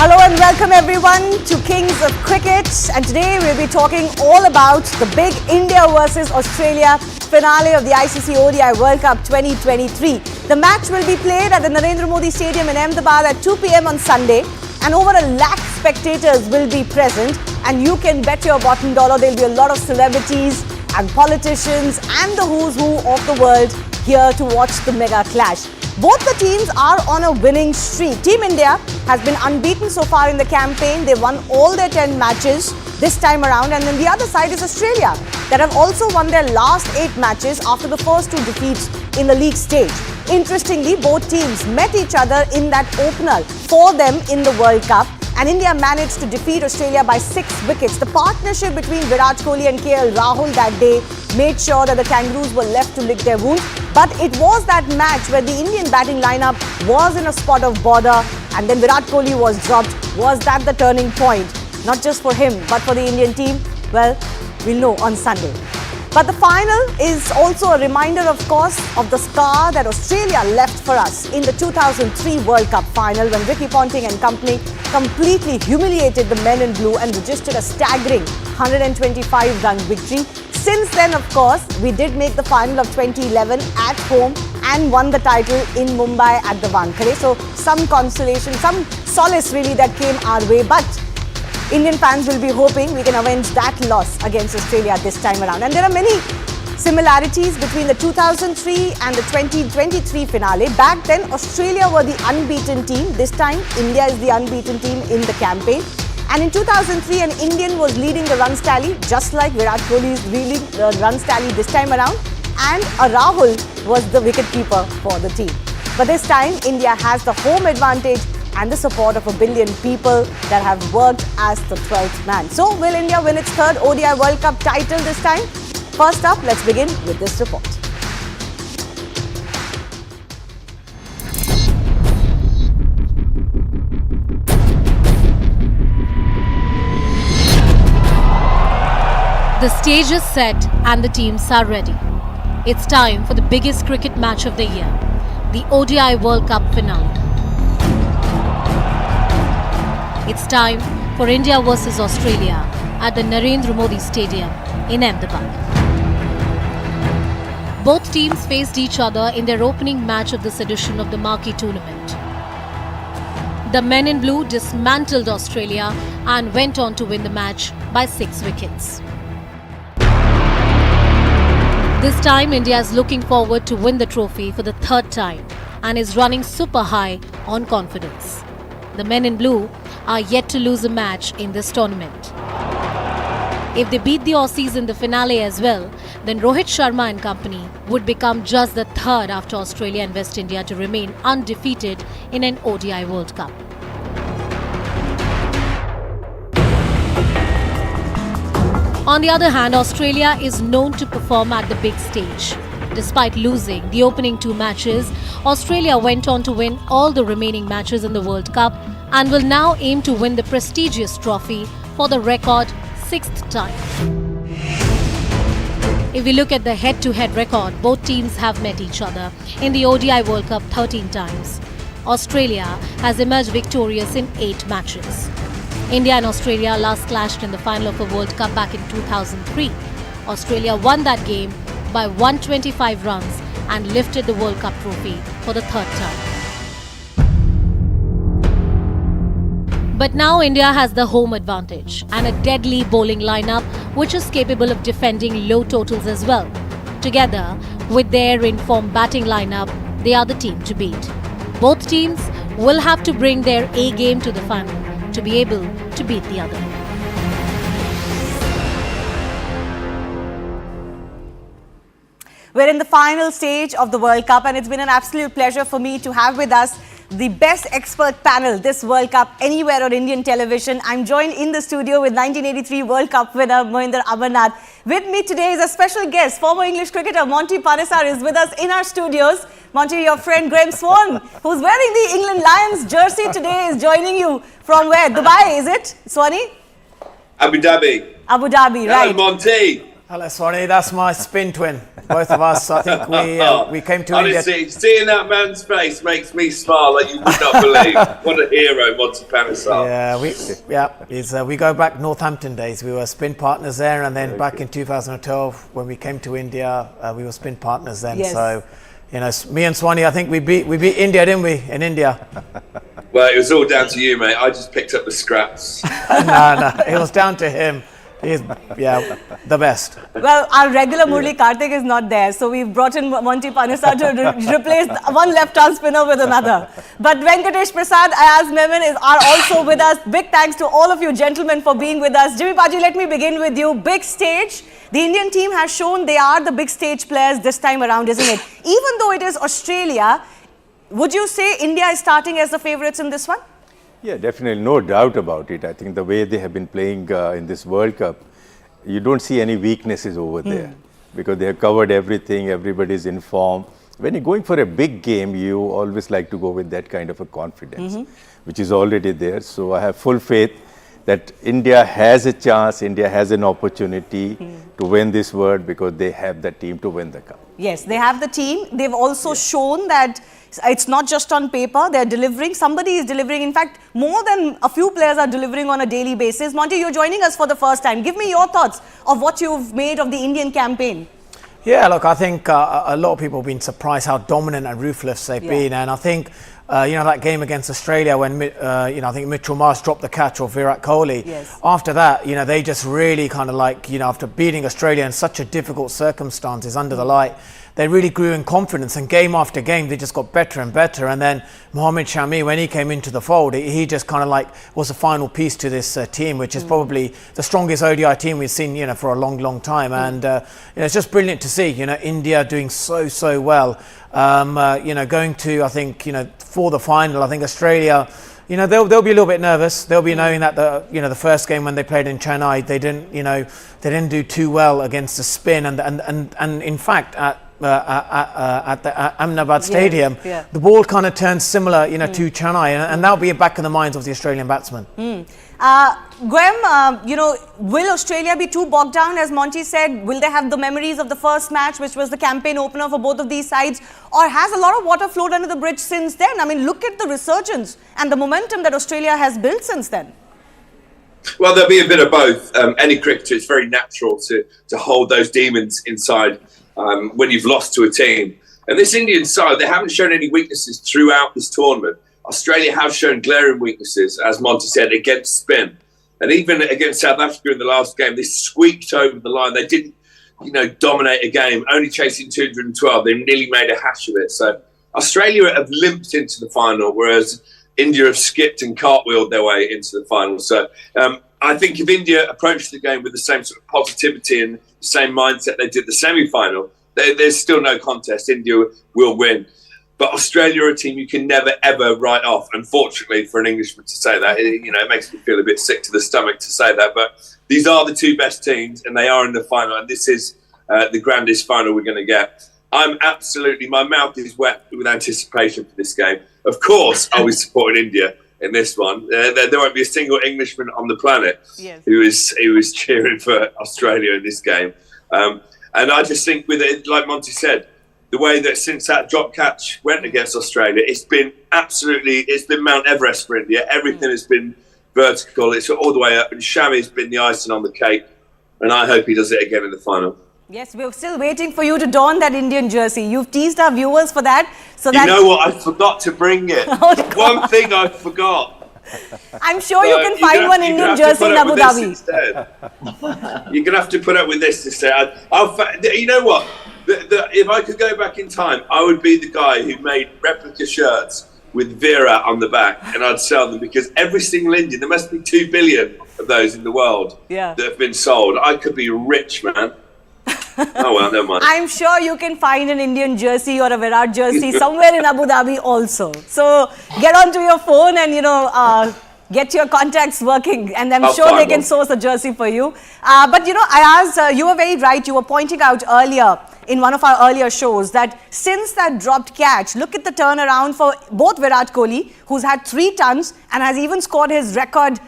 Hello and welcome everyone to Kings of Cricket, and today we'll be talking all about the big India versus Australia finale of the ICC ODI World Cup 2023. The match will be played at the Narendra Modi Stadium in Ahmedabad at 2 p.m. on Sunday, and over 1 lakh spectators will be present, and you can bet your bottom dollar there'll be a lot of celebrities and politicians and the who's who of the world here to watch the mega clash. Both the teams are on a winning streak. Team India has been unbeaten so far in the campaign. They won all their 10 matches this time around. And then the other side is Australia, that have also won their last 8 matches after the first 2 defeats in the league stage. Interestingly, both teams met each other in that opener for them in the World Cup. And India managed to defeat Australia by 6 wickets. The partnership between Virat Kohli and KL Rahul that day made sure that the Kangaroos were left to lick their wounds. But it was that match where the Indian batting lineup was in a spot of bother and then Virat Kohli was dropped. Was that the turning point? Not just for him, but for the Indian team? Well, we'll know on Sunday. But the final is also a reminder, of course, of the scar that Australia left for us in the 2003 World Cup final when Ricky Ponting and company completely humiliated the men in blue and registered a staggering 125-run victory. Since then, of course, we did make the final of 2011 at home and won the title in Mumbai at the Wankhede. So some consolation, some solace really that came our way. But Indian fans will be hoping we can avenge that loss against Australia this time around. And there are many similarities between the 2003 and the 2023 finale. Back then, Australia were the unbeaten team. This time, India is the unbeaten team in the campaign. And in 2003, an Indian was leading the runs tally, just like Virat Kohli is leading the runs tally this time around. And Rahul was the wicketkeeper for the team. But this time, India has the home advantage and the support of 1 billion people that have worked as the 12th man. So, will India win its 3rd ODI World Cup title this time? First up, let's begin with this report. The stage is set and the teams are ready. It's time for the biggest cricket match of the year, the ODI World Cup finale. It's time for India versus Australia at the Narendra Modi Stadium in Ahmedabad. Both teams faced each other in their opening match of this edition of the marquee tournament. The men in blue dismantled Australia and went on to win the match by 6 wickets. This time, India is looking forward to win the trophy for the 3rd time and is running super high on confidence. The men in blue are yet to lose a match in this tournament. If they beat the Aussies in the finale as well, then Rohit Sharma and company would become just the 3rd after Australia and West India to remain undefeated in an ODI World Cup. On the other hand, Australia is known to perform at the big stage. Despite losing the opening 2 matches, Australia went on to win all the remaining matches in the World Cup and will now aim to win the prestigious trophy for the record 6th time. If we look at the head-to-head record, both teams have met each other in the ODI World Cup 13 times. Australia has emerged victorious in 8 matches. India and Australia last clashed in the final of a World Cup back in 2003. Australia won that game by 125 runs and lifted the World Cup trophy for the 3rd time. But now India has the home advantage and a deadly bowling lineup which is capable of defending low totals as well. Together with their informed batting lineup, they are the team to beat. Both teams will have to bring their A game to the final to be able to beat the other. We're in the final stage of the World Cup, and it's been an absolute pleasure for me to have with us the best expert panel this World Cup anywhere on Indian television. I'm joined in the studio with 1983 World Cup winner Mohinder Amarnath. With me today is a special guest, former English cricketer Monty Panesar is with us in our studios. Monty, your friend Graham Swan, who's wearing the England Lions jersey today, is joining you from where? Dubai, is it, Swanee? Abu Dhabi. Abu Dhabi, Hello, right. Monty. Hello, Swanee. That's my spin twin. Both of us. I think we came to India. Honestly, seeing that man's face makes me smile like you would not believe. What a hero, Monty Panesar. We go back Northampton days. We were spin partners there, and then back in 2012 when we came to India, we were spin partners then. Yes. So, me and Swanee, I think we beat India, didn't we? In India. Well, it was all down to you, mate. I just picked up the scraps. No, it was down to him. He's the best. Well, our regular Murli Karthik is not there, so we've brought in Monty Panesar to replace one left-arm spinner with another. But Venkatesh Prasad, Ayaz Memon are also with us. Big thanks to all of you gentlemen for being with us. Jimmy Paji, let me begin with you. Big stage. The Indian team has shown they are the big stage players this time around, isn't it? Even though it is Australia, would you say India is starting as the favourites in this one? Yeah, definitely, no doubt about it. I think the way they have been playing in this World Cup, you don't see any weaknesses over there because they have covered everything, everybody's in form. When you're going for a big game, you always like to go with that kind of a confidence, which is already there. So I have full faith that India has a chance, India has an opportunity to win this world because they have the team to win the cup. Yes, they have the team. They've also shown that it's not just on paper, they're delivering. Somebody is delivering. In fact, more than a few players are delivering on a daily basis. Monty, you're joining us for the first time. Give me your thoughts of what you've made of the Indian campaign. Yeah, look, I think a lot of people have been surprised how dominant and ruthless they've been. And I think, that game against Australia when, I think Mitchell Marsh dropped the catch or Virat Kohli. Yes. After that, they just really kind of after beating Australia in such a difficult circumstances under the light, they really grew in confidence, and game after game they just got better and better. And then Mohammad Shami, when he came into the fold, he just kind of was the final piece to this team, which is probably the strongest ODI team we've seen for a long time. And it's just brilliant to see India doing so well. Going to, I think, for the final. I think Australia, they'll be a little bit nervous. They'll be knowing that the first game when they played in Chennai, they didn't do too well against the spin, and in fact at the Ahmedabad Stadium, the ball kind of turned similar, to Chennai, and that'll be back in the minds of the Australian batsmen. Graham, will Australia be too bogged down, as Monty said? Will they have the memories of the first match, which was the campaign opener for both of these sides? Or has a lot of water flowed under the bridge since then? I mean, look at the resurgence and the momentum that Australia has built since then. Well, there'll be a bit of both. Any cricketer, it's very natural to hold those demons inside when you've lost to a team. And this Indian side, they haven't shown any weaknesses throughout this tournament. Australia have shown glaring weaknesses, as Monty said, against spin. And even against South Africa in the last game, they squeaked over the line. They didn't, dominate a game, only chasing 212. They nearly made a hash of it. So Australia have limped into the final, whereas India have skipped and cartwheeled their way into the final. So I think if India approached the game with the same sort of positivity and the same mindset they did the semi-final, there's still no contest. India will win. But Australia are a team you can never, ever write off. Unfortunately, for an Englishman to say that, it makes me feel a bit sick to the stomach to say that. But these are the two best teams, and they are in the final. And this is the grandest final we're going to get. My mouth is wet with anticipation for this game. Of course, I'll be supporting India in this one. There won't be a single Englishman on the planet who is cheering for Australia in this game. And I just think with it, like Monty said, the way that since that drop catch went against Australia, it's been Mount Everest for India. Everything has been vertical. It's all the way up. And Shami's been the icing on the cake. And I hope he does it again in the final. Yes, we're still waiting for you to don that Indian jersey. You've teased our viewers for that. You know what? I forgot to bring it. One thing I forgot. I'm sure you can find one Indian jersey in Abu Dhabi. You're going to have to put up with this instead. You know what? If I could go back in time, I would be the guy who made replica shirts with Vera on the back, and I'd sell them, because every single Indian, there must be 2 billion of those in the world that have been sold. I could be rich, man. Oh well, never mind. I'm sure you can find an Indian jersey or a Virat jersey somewhere in Abu Dhabi also. So get onto your phone and get your contacts working, and I'm sure they can source a jersey for you. But Ayaz, you were very right. You were pointing out earlier in one of our earlier shows that since that dropped catch, look at the turnaround for both Virat Kohli, who's had 3 tons and has even scored his record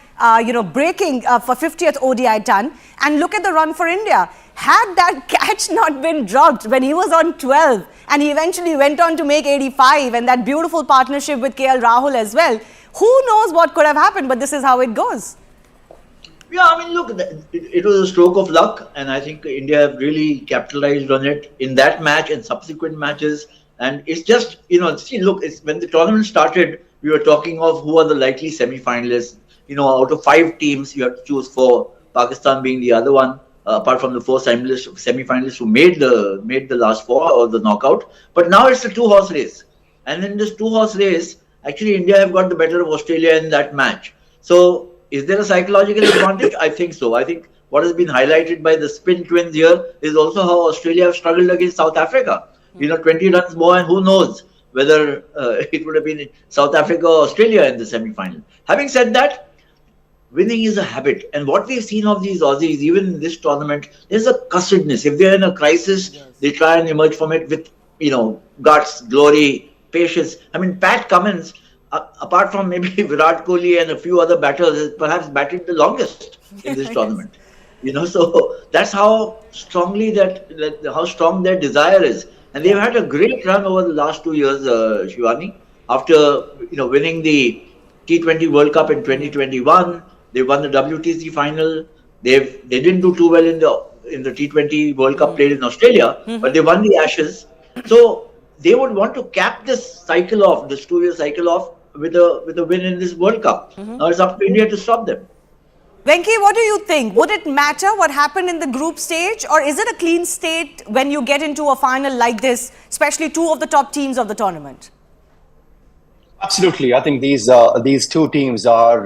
breaking for 50th ODI ton. And look at the run for India. Had that catch not been dropped when he was on 12 and he eventually went on to make 85 and that beautiful partnership with KL Rahul as well, who knows what could have happened, but this is how it goes. Yeah, I mean, look, it was a stroke of luck, and I think India have really capitalized on it in that match and subsequent matches. And it's just, see, look, when the tournament started, we were talking of who are the likely semi-finalists. Out of 5 teams, you have to choose 4, Pakistan being the other one, apart from the 4 semi-finalists who made the last 4 or the knockout. But now it's a 2-horse race. And in this 2-horse race, actually, India have got the better of Australia in that match. So, is there a psychological advantage? I think so. I think what has been highlighted by the spin twins here is also how Australia have struggled against South Africa. 20 runs more, and who knows whether it would have been South Africa or Australia in the semi-final. Having said that, winning is a habit. And what we've seen of these Aussies, even in this tournament, there's a cussedness. If they're in a crisis, they try and emerge from it with, guts, glory, patience. I mean, Pat Cummins, apart from maybe Virat Kohli and a few other batters, has perhaps batted the longest in this tournament. So that's how strongly how strong their desire is. And they've had a great run over the last 2 years, Shivani. After winning the T20 World Cup in 2021, they won the WTC final. They didn't do too well in the T20 World Cup played in Australia, but they won the Ashes. So they would want to cap this 2-year cycle off with a win in this World Cup. Now it's up to India to stop them. Venki, what do you think? Would it matter what happened in the group stage, or is it a clean slate when you get into a final like this, especially 2 of the top teams of the tournament? Absolutely. I think these 2 teams are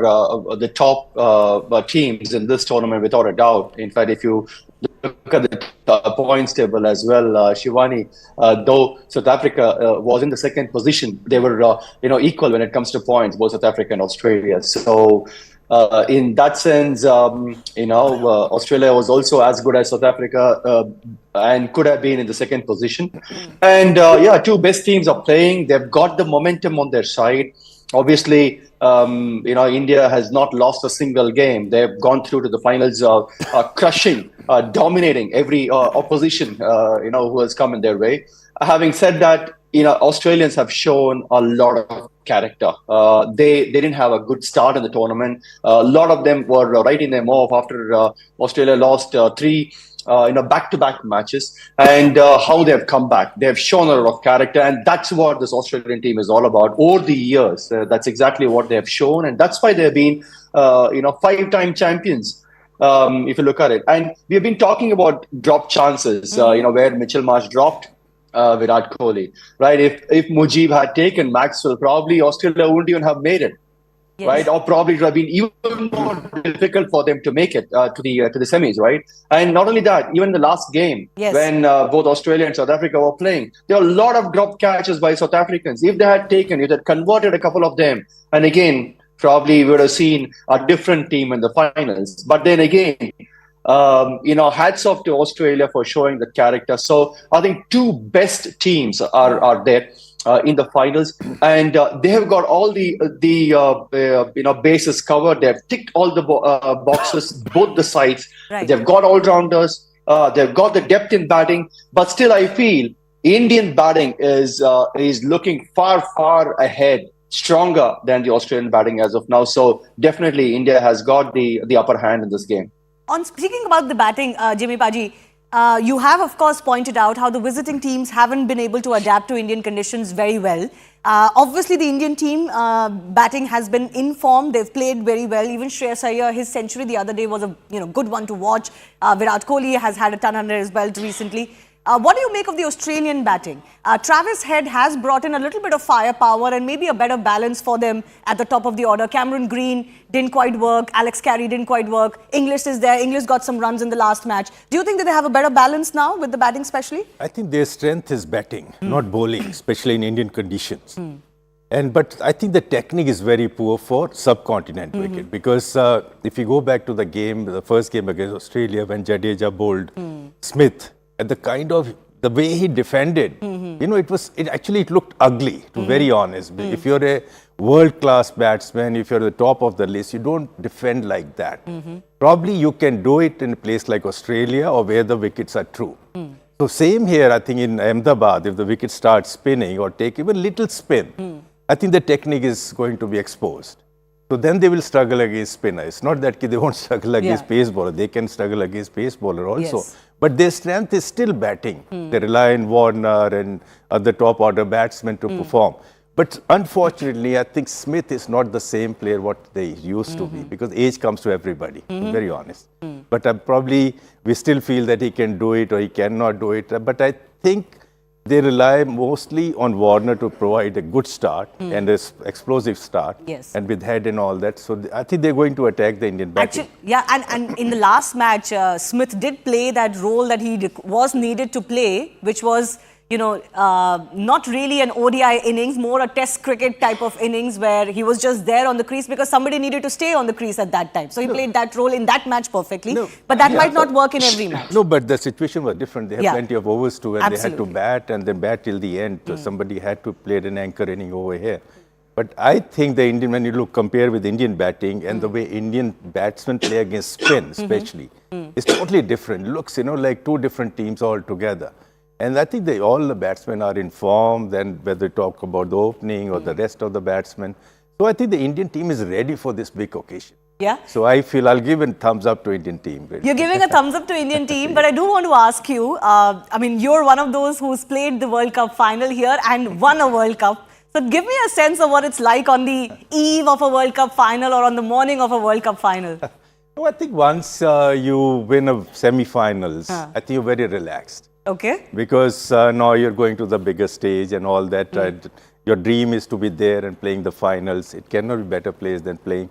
the top teams in this tournament without a doubt. In fact, if you look at the points table as well, Shivani, though South Africa was in the 2nd position, they were equal when it comes to points, both South Africa and Australia. So in that sense, Australia was also as good as South Africa and could have been in the 2nd position. And 2 best teams are playing. They've got the momentum on their side. Obviously, India has not lost a single game. They've gone through to the finals, crushing, dominating every opposition, who has come in their way. Having said that, Australians have shown a lot of character. They didn't have a good start in the tournament. A lot of them were writing them off after Australia lost 3 back-to-back matches, and how they have come back. They have shown a lot of character, and that's what this Australian team is all about. Over the years, that's exactly what they have shown, and that's why they've been 5-time champions. If you look at it, and we've been talking about drop chances, where Mitchell Marsh dropped Virat Kohli, right? If Mujib had taken Maxwell, probably Australia wouldn't even have made it, right? Or probably it would have been even more difficult for them to make it to the semis, right? And not only that, even the last game when both Australia and South Africa were playing, there were a lot of drop catches by South Africans. If they had converted a couple of them, and again, probably we would have seen a different team in the finals. But then again, hats off to Australia for showing the character. So I think 2 best teams are there in the finals, and they have got all the bases covered. They have ticked all the boxes, both the sides. Right. They've got all-rounders. They've got the depth in batting, but still I feel Indian batting is looking far ahead, stronger than the Australian batting as of now. So definitely India has got the upper hand in this game. On speaking about the batting, Jimmy Paji, you have, of course, pointed out how the visiting teams haven't been able to adapt to Indian conditions very well. Obviously, the Indian team batting has been in form. They've played very well. Even Shreyas Iyer, his century the other day was a good one to watch. Virat Kohli has had a ton under his belt recently. What do you make of the Australian batting? Travis Head has brought in a little bit of firepower and maybe a better balance for them at the top of the order. Cameron Green didn't quite work. Alex Carey didn't quite work. Inglis is there. Inglis got some runs in the last match. Do you think that they have a better balance now with the batting especially? I think their strength is batting, not bowling, especially in Indian conditions. But I think the technique is very poor for subcontinent cricket, because if you go back to the first game against Australia when Jadeja bowled Smith, and the way he defended, it looked ugly, to be very honest. If you're a world-class batsman, if you're at the top of the list, you don't defend like that. Probably you can do it in a place like Australia or where the wickets are true. So same here, I think in Ahmedabad, if the wicket starts spinning or take even little spin, I think the technique is going to be exposed. So then they will struggle against spinner. It's not that they won't struggle against pace bowler. They can struggle against pace bowler also. Yes. But their strength is still batting. They rely on Warner and other top order batsmen to perform. But unfortunately, I think Smith is not the same player what they used to be, because age comes to everybody, to be very honest. But probably we still feel that he can do it or he cannot do it. But I think they rely mostly on Warner to provide a good start and an explosive start, Yes. and with head and all that. So I think they're going to attack the Indian batting. Actually, yeah, and in the last match, Smith did play that role that he was needed to play, which was, you know, not really an ODI innings, more a test cricket type of innings where he was just there on the crease because somebody needed to stay on the crease at that time. So he played that role in that match perfectly. But that might not work in every match. No, but the situation was different. They had plenty of overs too, and they had to Absolutely. bat and then bat till the end. So somebody had to play an anchor inning over here. But I think the Indian, when you look, compare with Indian batting and the way Indian batsmen play against spin, especially, it's totally different. Looks, you know, like two different teams altogether. And I think all the batsmen are informed, and whether you talk about the opening or the rest of the batsmen. So I think the Indian team is ready for this big occasion. Yeah. So I feel I'll give a thumbs up to Indian team. Really. You're giving a thumbs up to Indian team, but I do want to ask you, I mean, you're one of those who's played the World Cup final here and won a World Cup. So give me a sense of what it's like on the eve of a World Cup final or on the morning of a World Cup final. No, I think once you win a semi-finals, I think you're very relaxed. Okay. Because now you're going to the bigger stage and all that. Your dream is to be there and playing the finals. It cannot be better place than playing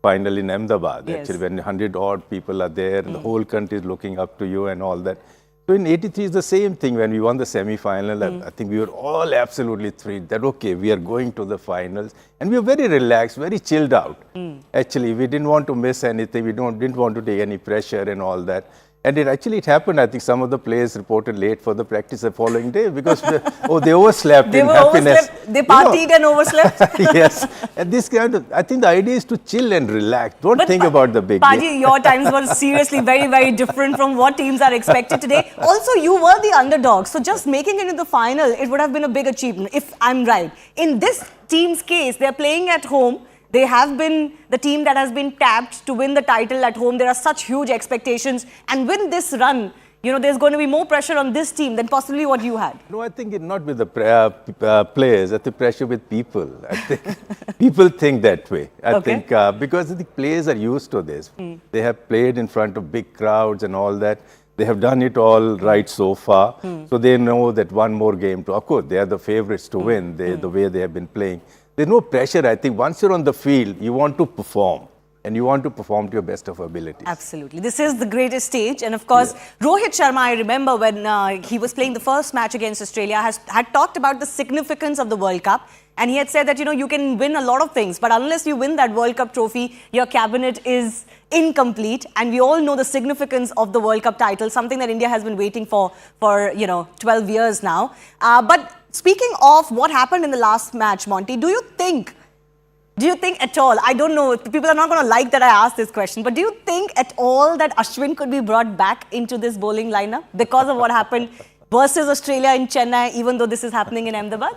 final in Ahmedabad. Yes. Actually, when 100 odd people are there, and the whole country is looking up to you and all that. So in '83 is the same thing. When we won the semi-final, I think we were all absolutely thrilled that, okay, we are going to the finals. And we were very relaxed, very chilled out. Actually, we didn't want to miss anything. We didn't want to take any pressure and all that. And it happened. I think some of the players reported late for the practice the following day because they overslept in happiness. Overslept. They partied and overslept. Yes. And this kind of, I think the idea is to chill and relax. Don't think about the big Paji, game. your times were seriously very, very different from what teams are expected today. Also, you were the underdog. So just making it into the final, it would have been a big achievement, if I'm right. In this team's case, they're playing at home. They have been the team that has been tapped to win the title at home. There are such huge expectations. And with this run, you know, there's going to be more pressure on this team than possibly what you had. No, I think it's not with the players. I think pressure with people. I think people think that way. I think because the players are used to this. They have played in front of big crowds and all that. They have done it all right so far. So they know that one more game to, of course, they are the favorites to win, the way they have been playing. There's no pressure. I think once you're on the field, you want to perform. And you want to perform to your best of abilities. Absolutely. This is the greatest stage. And of course, Rohit Sharma, I remember when he was playing the first match against Australia, had talked about the significance of the World Cup. And he had said that, you know, you can win a lot of things, but unless you win that World Cup trophy, your cabinet is incomplete. And we all know the significance of the World Cup title, something that India has been waiting for, you know, 12 years now. But speaking of what happened in the last match, Monty, do you think at all, I don't know, people are not going to like that I asked this question, but do you think at all that Ashwin could be brought back into this bowling lineup because of what happened versus Australia in Chennai, even though this is happening in Ahmedabad?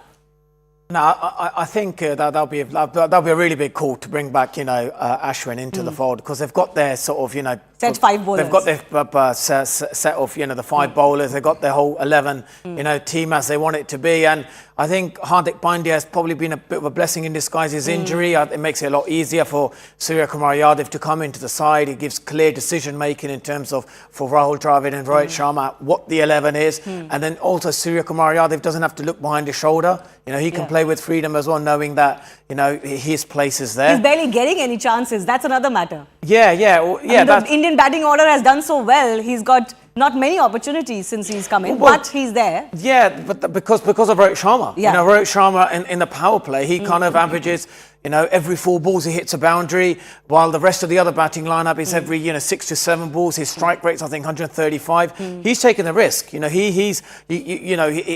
No, I think that'll be a really big call to bring back, you know, Ashwin into the fold, because they've got their sort of, you know, set 5 bowlers. They've got their set of, you know, the 5 bowlers. They've got their whole 11, you know, team as they want it to be. And I think Hardik Pandya has probably been a bit of a blessing in disguise. His injury, it makes it a lot easier for Surya Kumar Yadav to come into the side. He gives clear decision making in terms of, for Rahul Dravid and Rohit Sharma, what the 11 is. And then also Surya Kumar Yadav doesn't have to look behind his shoulder. You know, he can play with freedom as well, knowing that, you know, his place is there. He's barely getting any chances. That's another matter. Yeah. The Indian batting order has done so well. He's got not many opportunities since he's come in, but he's there. Yeah, but because of Rohit Sharma. Yeah. You know, Rohit Sharma in the power play, he kind of averages, every 4 balls he hits a boundary, while the rest of the other batting lineup is every 6 to 7 balls. His strike rate's I think 135. He's taken the risk.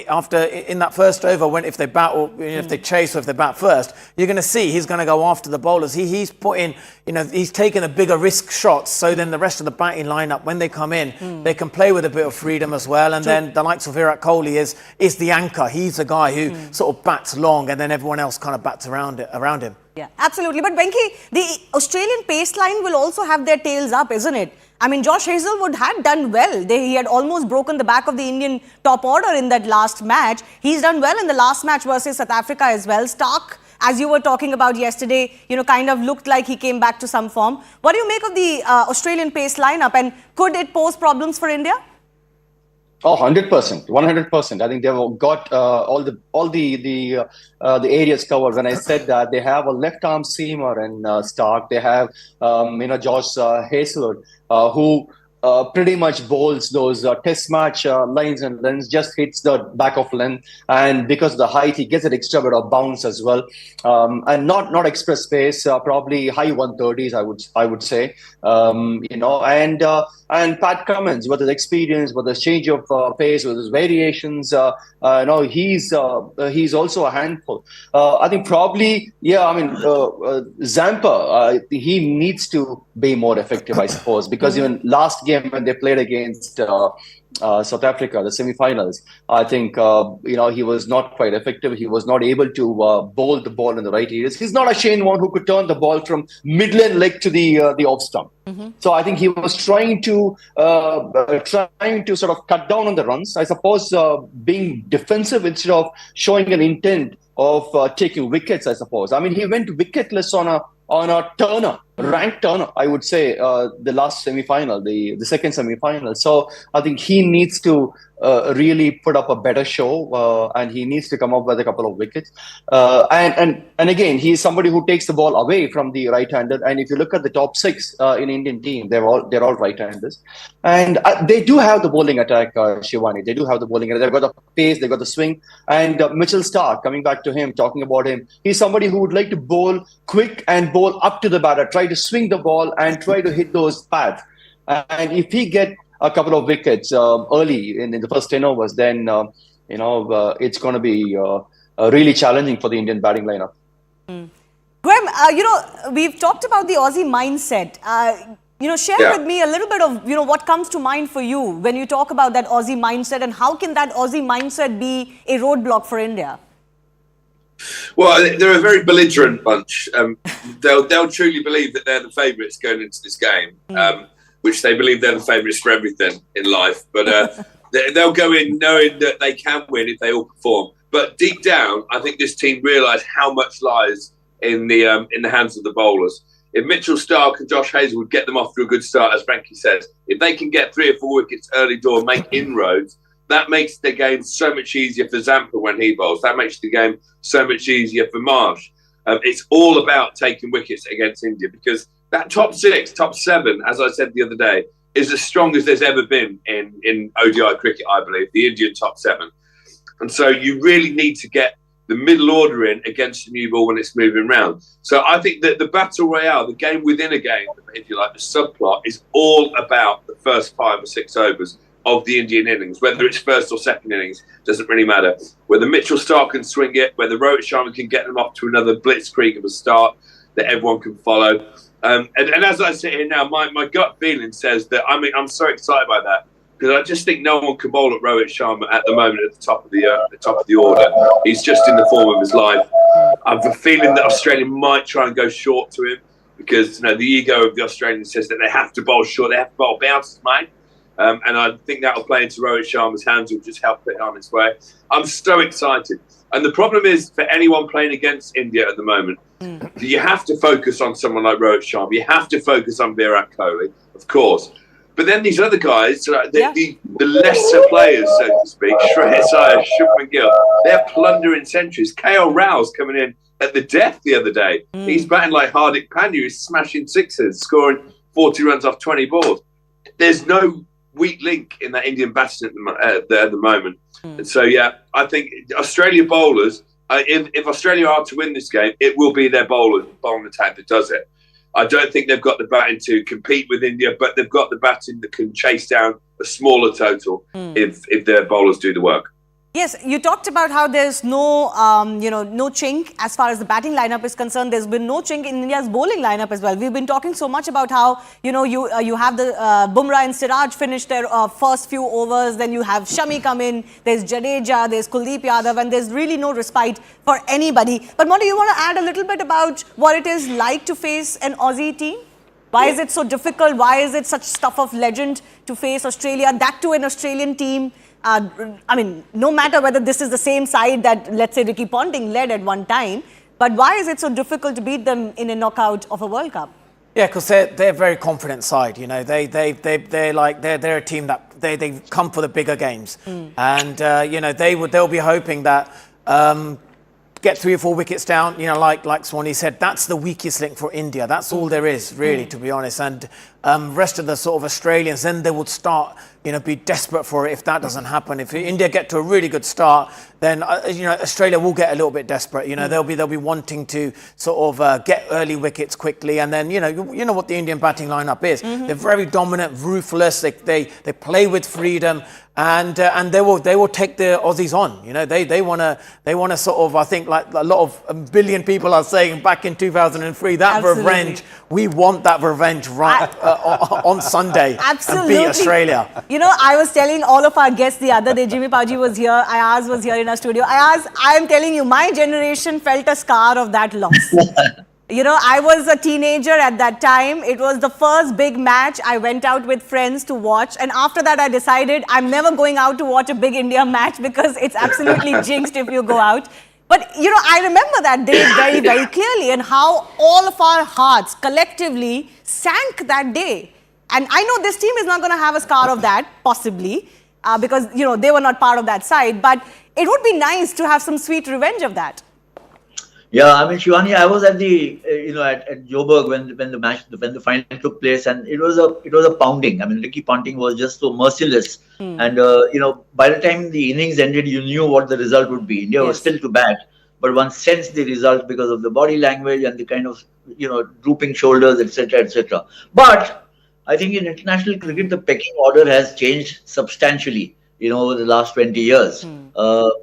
After in that first over, when if they bat or if they chase or if they bat first, you're going to see he's going to go after the bowlers. He's put in, he's taken a bigger risk shots. So then the rest of the batting lineup, when they come in, they can play with a bit of freedom as well. And then the likes of Virat Kohli is the anchor. He's the guy who sort of bats long, and then everyone else kind of bats around him. Yeah, absolutely. But Venki, the Australian pace line will also have their tails up, isn't it? I mean, Josh Hazlewood had done well. He had almost broken the back of the Indian top order in that last match. He's done well in the last match versus South Africa as well. Stark, as you were talking about yesterday, kind of looked like he came back to some form. What do you make of the Australian pace lineup, and could it pose problems for India? Oh, 100%, 100%. I think they've got all the areas covered. When I said that, they have a left arm seamer in Stark. They have Josh Hazlewood, who pretty much bowls those test match lines and lengths, just hits the back of length, and because of the height, he gets an extra bit of bounce as well, and not express pace, probably high 130s, I would say, and Pat Cummins, with his experience, with his change of pace, with his variations, he's also a handful. I think probably, Zampa, he needs to be more effective, I suppose, because even last game when they played against South Africa, the semi-finals, I think he was not quite effective. He was not able to bowl the ball in the right areas. He's not a Shane Warne who could turn the ball from mid-lane leg to the off stump. So I think he was trying to sort of cut down on the runs. I suppose being defensive instead of showing an intent of taking wickets. I suppose. I mean, he went wicketless on a turner, ranked turner, I would say, the last semi-final, the second semi-final. So I think he needs to really put up a better show, and he needs to come up with a couple of wickets. And again, he's somebody who takes the ball away from the right-hander. And if you look at the top 6 in Indian team, they're all right-handers, and they do have the bowling attack, Shivani. They do have the bowling attack. They've got the pace, they've got the swing, and Mitchell Starc, coming back to him, talking about him, he's somebody who would like to bowl quick and bowl up to the batter, try to swing the ball and try to hit those pads. And if he get a couple of wickets early in the first 10 overs, then it's going to be really challenging for the Indian batting lineup. Graham, we've talked about the Aussie mindset. Share with me a little bit of what comes to mind for you when you talk about that Aussie mindset, and how can that Aussie mindset be a roadblock for India? Well, they're a very belligerent bunch. They'll truly believe that they're the favourites going into this game, which they believe they're the favourites for everything in life. But they'll go in knowing that they can win if they all perform. But deep down, I think this team realise how much lies in the hands of the bowlers. If Mitchell Starc and Josh Hazlewood get them off to a good start, as Frankie says, if they can get 3 or 4 wickets early door, make inroads, that makes the game so much easier for Zampa when he bowls. That makes the game so much easier for Marsh. It's all about taking wickets against India, because that top 6, top 7, as I said the other day, is as strong as there's ever been in ODI cricket, I believe, the Indian top 7. And so you really need to get the middle order in against the new ball when it's moving around. So I think that the battle royale, the game within a game, if you like, the subplot, is all about the first 5 or 6 overs of the Indian innings, whether it's first or second innings, doesn't really matter. Whether Mitchell Starc can swing it, whether Rohit Sharma can get them off to another blitzkrieg of a start that everyone can follow. And as I sit here now, my gut feeling says that I'm so excited by that, because I just think no one can bowl at Rohit Sharma at the moment at the top of the order. He's just in the form of his life. I've a feeling that Australia might try and go short to him, because the ego of the Australians says that they have to bowl short, they have to bowl bounces, mate. And I think that will play into Rohit Sharma's hands, will just help it on its way. I'm so excited. And the problem is, for anyone playing against India at the moment, you have to focus on someone like Rohit Sharma. You have to focus on Virat Kohli, of course. But then these other guys, the lesser players, so to speak, Shreyas Iyer, Shubman Gill, they're plundering centuries. KL Rao's coming in at the death the other day. He's batting like Hardik Pandya. He's smashing sixes, scoring 40 runs off 20 balls. There's no weak link in that Indian batting at the moment. And so, I think Australia bowlers if Australia are to win this game, it will be their bowling attack that does it. I don't think they've got the batting to compete with India, but they've got the batting that can chase down a smaller total if their bowlers do the work. Yes, you talked about how there's no, no chink as far as the batting lineup is concerned. There's been no chink in India's bowling lineup as well. We've been talking so much about how, you have the Bumrah and Siraj finish their first few overs. Then you have Shami come in. There's Jadeja, there's Kuldeep Yadav, and there's really no respite for anybody. But Monu, you want to add a little bit about what it is like to face an Aussie team? Why is it so difficult? Why is it such stuff of legend to face Australia? That too, an Australian team. I mean, no matter whether this is the same side that, let's say, Ricky Ponting led at one time, but why is it so difficult to beat them in a knockout of a World Cup? Yeah, because they're a very confident side. You know, they're a team that they come for the bigger games, and they'll be hoping that get 3 or 4 wickets down. You know, like Swanee said, that's the weakest link for India. That's all there is, really, to be honest. And rest of the sort of Australians, then they would start, be desperate for it if that doesn't happen. If India get to a really good start, then Australia will get a little bit desperate. They'll be wanting to sort of get early wickets quickly, and then you know what the Indian batting lineup is. They're very dominant, ruthless. They play with freedom, and they will take the Aussies on. They want to sort of, I think, like a lot of 1 billion people are saying back in 2003, that Absolutely. revenge. We want that revenge right on Sunday. Absolutely. And beat Australia. I was telling all of our guests the other day, Jimmy Pauji was here, Ayaz was here in our studio. Ayaz, I am telling you, my generation felt a scar of that loss. I was a teenager at that time. It was the first big match I went out with friends to watch. And after that, I decided I'm never going out to watch a big India match because it's absolutely jinxed if you go out. But, I remember that day very, very clearly, and how all of our hearts collectively sank that day. And I know this team is not going to have a scar of that, possibly, because, they were not part of that side. But it would be nice to have some sweet revenge of that. Yeah, I mean, Shivani, I was at the, at Joburg when the final took place, and it was a pounding. I mean, Ricky Ponting was just so merciless. And, by the time the innings ended, you knew what the result would be. India was still to bat, but one sensed the result because of the body language and the kind of, drooping shoulders, etc., etc. But I think in international cricket, the pecking order has changed substantially, over the last 20 years.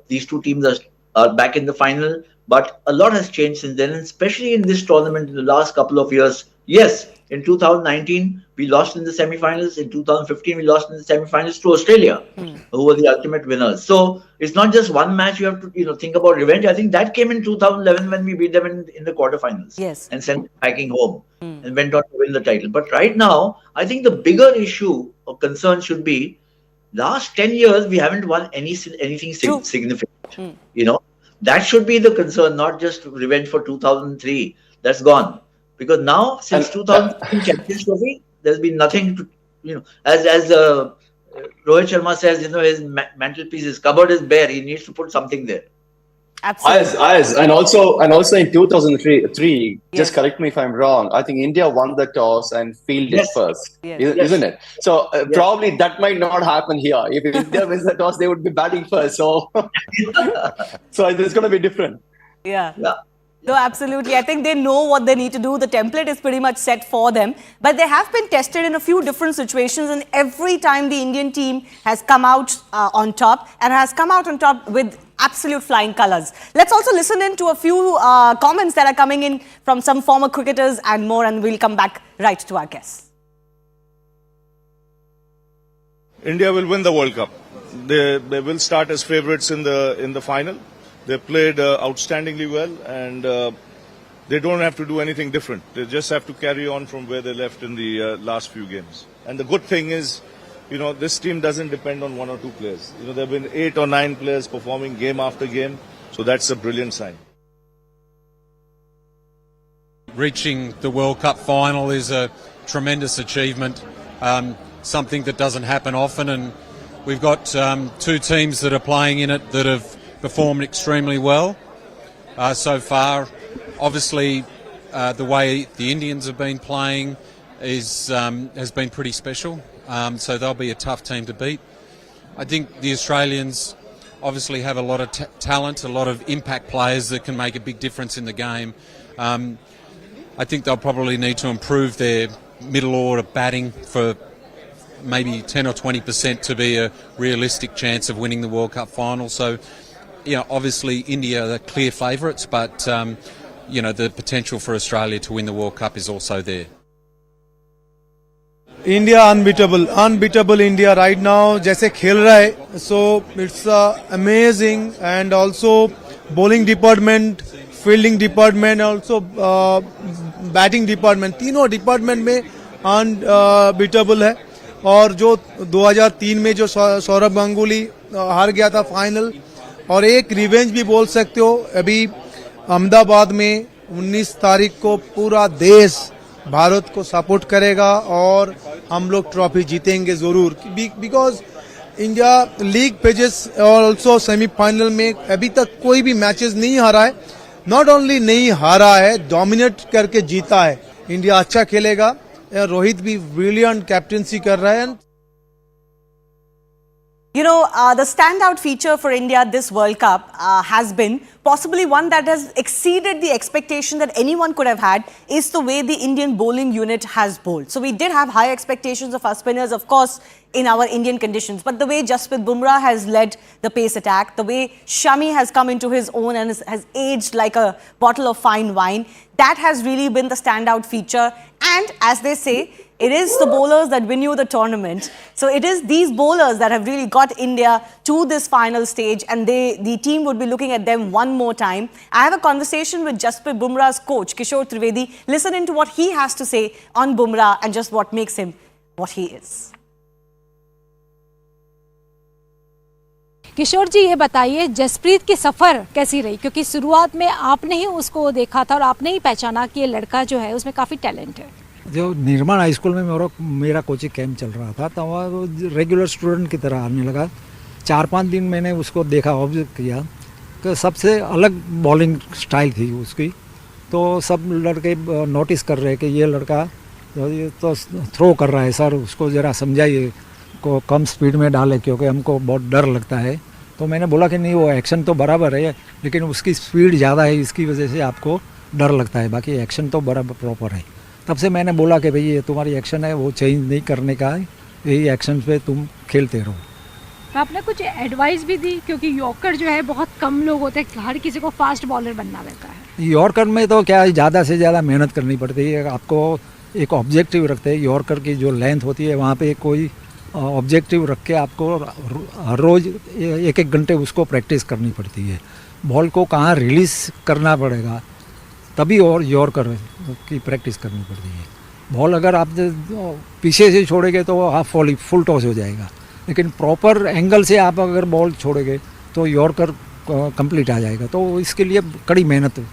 These two teams are back in the final, but a lot has changed since then, and especially in this tournament in the last couple of years. Yes, in 2019, we lost in the semi-finals. In 2015, we lost in the semi-finals to Australia, who were the ultimate winners. So it's not just one match you have to, think about revenge. I think that came in 2011 when we beat them in the quarterfinals. Yes. And sent them packing home and went on to win the title. But right now, I think the bigger issue or concern should be last 10 years, we haven't won anything significant. That should be the concern, not just revenge for 2003. That's gone. Because now, since 2003 Champions Trophy, there's been nothing to, as Rohit Sharma says, his mantelpiece, his cupboard is bare. He needs to put something there. Absolutely. And also in 2003, just correct me if I'm wrong, I think India won the toss and fielded first, isn't it? So probably that might not happen here. If India wins the toss, they would be batting first. So, so it's going to be different. Yeah. No, absolutely. I think they know what they need to do. The template is pretty much set for them. But they have been tested in a few different situations, and every time the Indian team has come out on top, and has come out on top with absolute flying colours. Let's also listen in to a few comments that are coming in from some former cricketers and more, and we'll come back right to our guests. India will win the World Cup. They will start as favourites in the final. They played outstandingly well, and they don't have to do anything different. They just have to carry on from where they left in the last few games. And the good thing is, this team doesn't depend on 1 or 2 players. There have been 8 or 9 players performing game after game, so that's a brilliant sign. Reaching the World Cup final is a tremendous achievement, something that doesn't happen often, and we've got 2 teams that are playing in it that have performed extremely well so far. Obviously, the way the Indians have been playing has been pretty special, so they'll be a tough team to beat. I think the Australians obviously have a lot of talent, a lot of impact players that can make a big difference in the game. I think they'll probably need to improve their middle order batting for maybe 10 or 20% to be a realistic chance of winning the World Cup final. So, obviously India are the clear favourites, but, the potential for Australia to win the World Cup is also there. India unbeatable India right now जैसे खेल रहा है, so it's amazing, and also bowling department, fielding department, also batting department, तीनों department में unbeatable है. और जो 2003 में जो सौरभ गांगुली हार गया था फाइनल, और एक रिवेंज भी बोल सकते हो. अभी अहमदाबाद में 19 तारीख को पूरा देश भारत को सपोर्ट करेगा और हम लोग ट्रॉफी जीतेंगे जरूर, बिकॉज इंडिया लीग पेजेस और ऑल्सो सेमीफाइनल में अभी तक कोई भी मैचेस नहीं हारा है. नॉट ओनली नहीं हारा है, डोमिनेट करके जीता है. इंडिया अच्छा खेलेगा. रोहित भी ब्रिलियंट कैप्टनसी कर रहा है. The standout feature for India this World Cup has been possibly one that has exceeded the expectation that anyone could have had, is the way the Indian bowling unit has bowled. So we did have high expectations of our spinners, of course, in our Indian conditions. But the way Jasprit Bumrah has led the pace attack, the way Shami has come into his own and has aged like a bottle of fine wine, that has really been the standout feature. And as they say, it is the bowlers that win you the tournament. So it is these bowlers that have really got India to this final stage, and the team would be looking at them one more time. I have a conversation with Jasprit Bumrah's coach, Kishore Trivedi. Listen into what he has to say on Bumrah and just what makes him what he is. किशोर जी, ये बताइए जसप्रीत की सफ़र कैसी रही, क्योंकि शुरुआत में आपने ही उसको देखा था और आपने ही पहचाना कि ये लड़का जो है उसमें काफ़ी टैलेंट है. जो निर्माण हाई स्कूल में मेरा कोचिंग कैंप चल रहा था, तो वो रेगुलर स्टूडेंट की तरह आने लगा. 4-5 दिन मैंने उसको देखा, ऑब्जर्व किया कि सबसे अलग बॉलिंग स्टाइल थी उसकी. तो सब लड़के नोटिस कर रहे कि ये लड़का तो थ्रो कर रहा है, सर उसको ज़रा समझाइए को कम स्पीड में डाले, क्योंकि हमको बहुत डर लगता है. तो मैंने बोला कि नहीं, वो एक्शन तो बराबर है, लेकिन उसकी स्पीड ज़्यादा है, इसकी वजह से आपको डर लगता है, बाकी एक्शन तो बराबर प्रॉपर है. तब से मैंने बोला कि भाई ये तुम्हारी एक्शन है, वो चेंज नहीं करने का है, यही एक्शन पे तुम खेलते रहो. आपने कुछ एडवाइस भी दी, क्योंकि यॉर्कर जो है बहुत कम लोग होते हैं, हर किसी को फास्ट बॉलर बनना रहता है. यॉर्कर में तो क्या है, ज़्यादा से ज़्यादा मेहनत करनी पड़ती है. आपको एक ऑब्जेक्टिव रखते हैं, यॉर्कर की जो लेंथ होती है वहाँ पे कोई ऑब्जेक्टिव रख के आपको हर रोज़ 1-1 घंटे उसको प्रैक्टिस करनी पड़ती है. बॉल को कहाँ रिलीज़ करना पड़ेगा, तभी और यॉर्कर की प्रैक्टिस करनी पड़ती है. बॉल अगर आप पीछे से छोड़ेंगे तो हाफ वॉली फुल टॉस हो जाएगा, लेकिन प्रॉपर एंगल से आप अगर बॉल छोड़ेंगे तो यॉर्कर कंप्लीट आ जाएगा. तो इसके लिए कड़ी मेहनत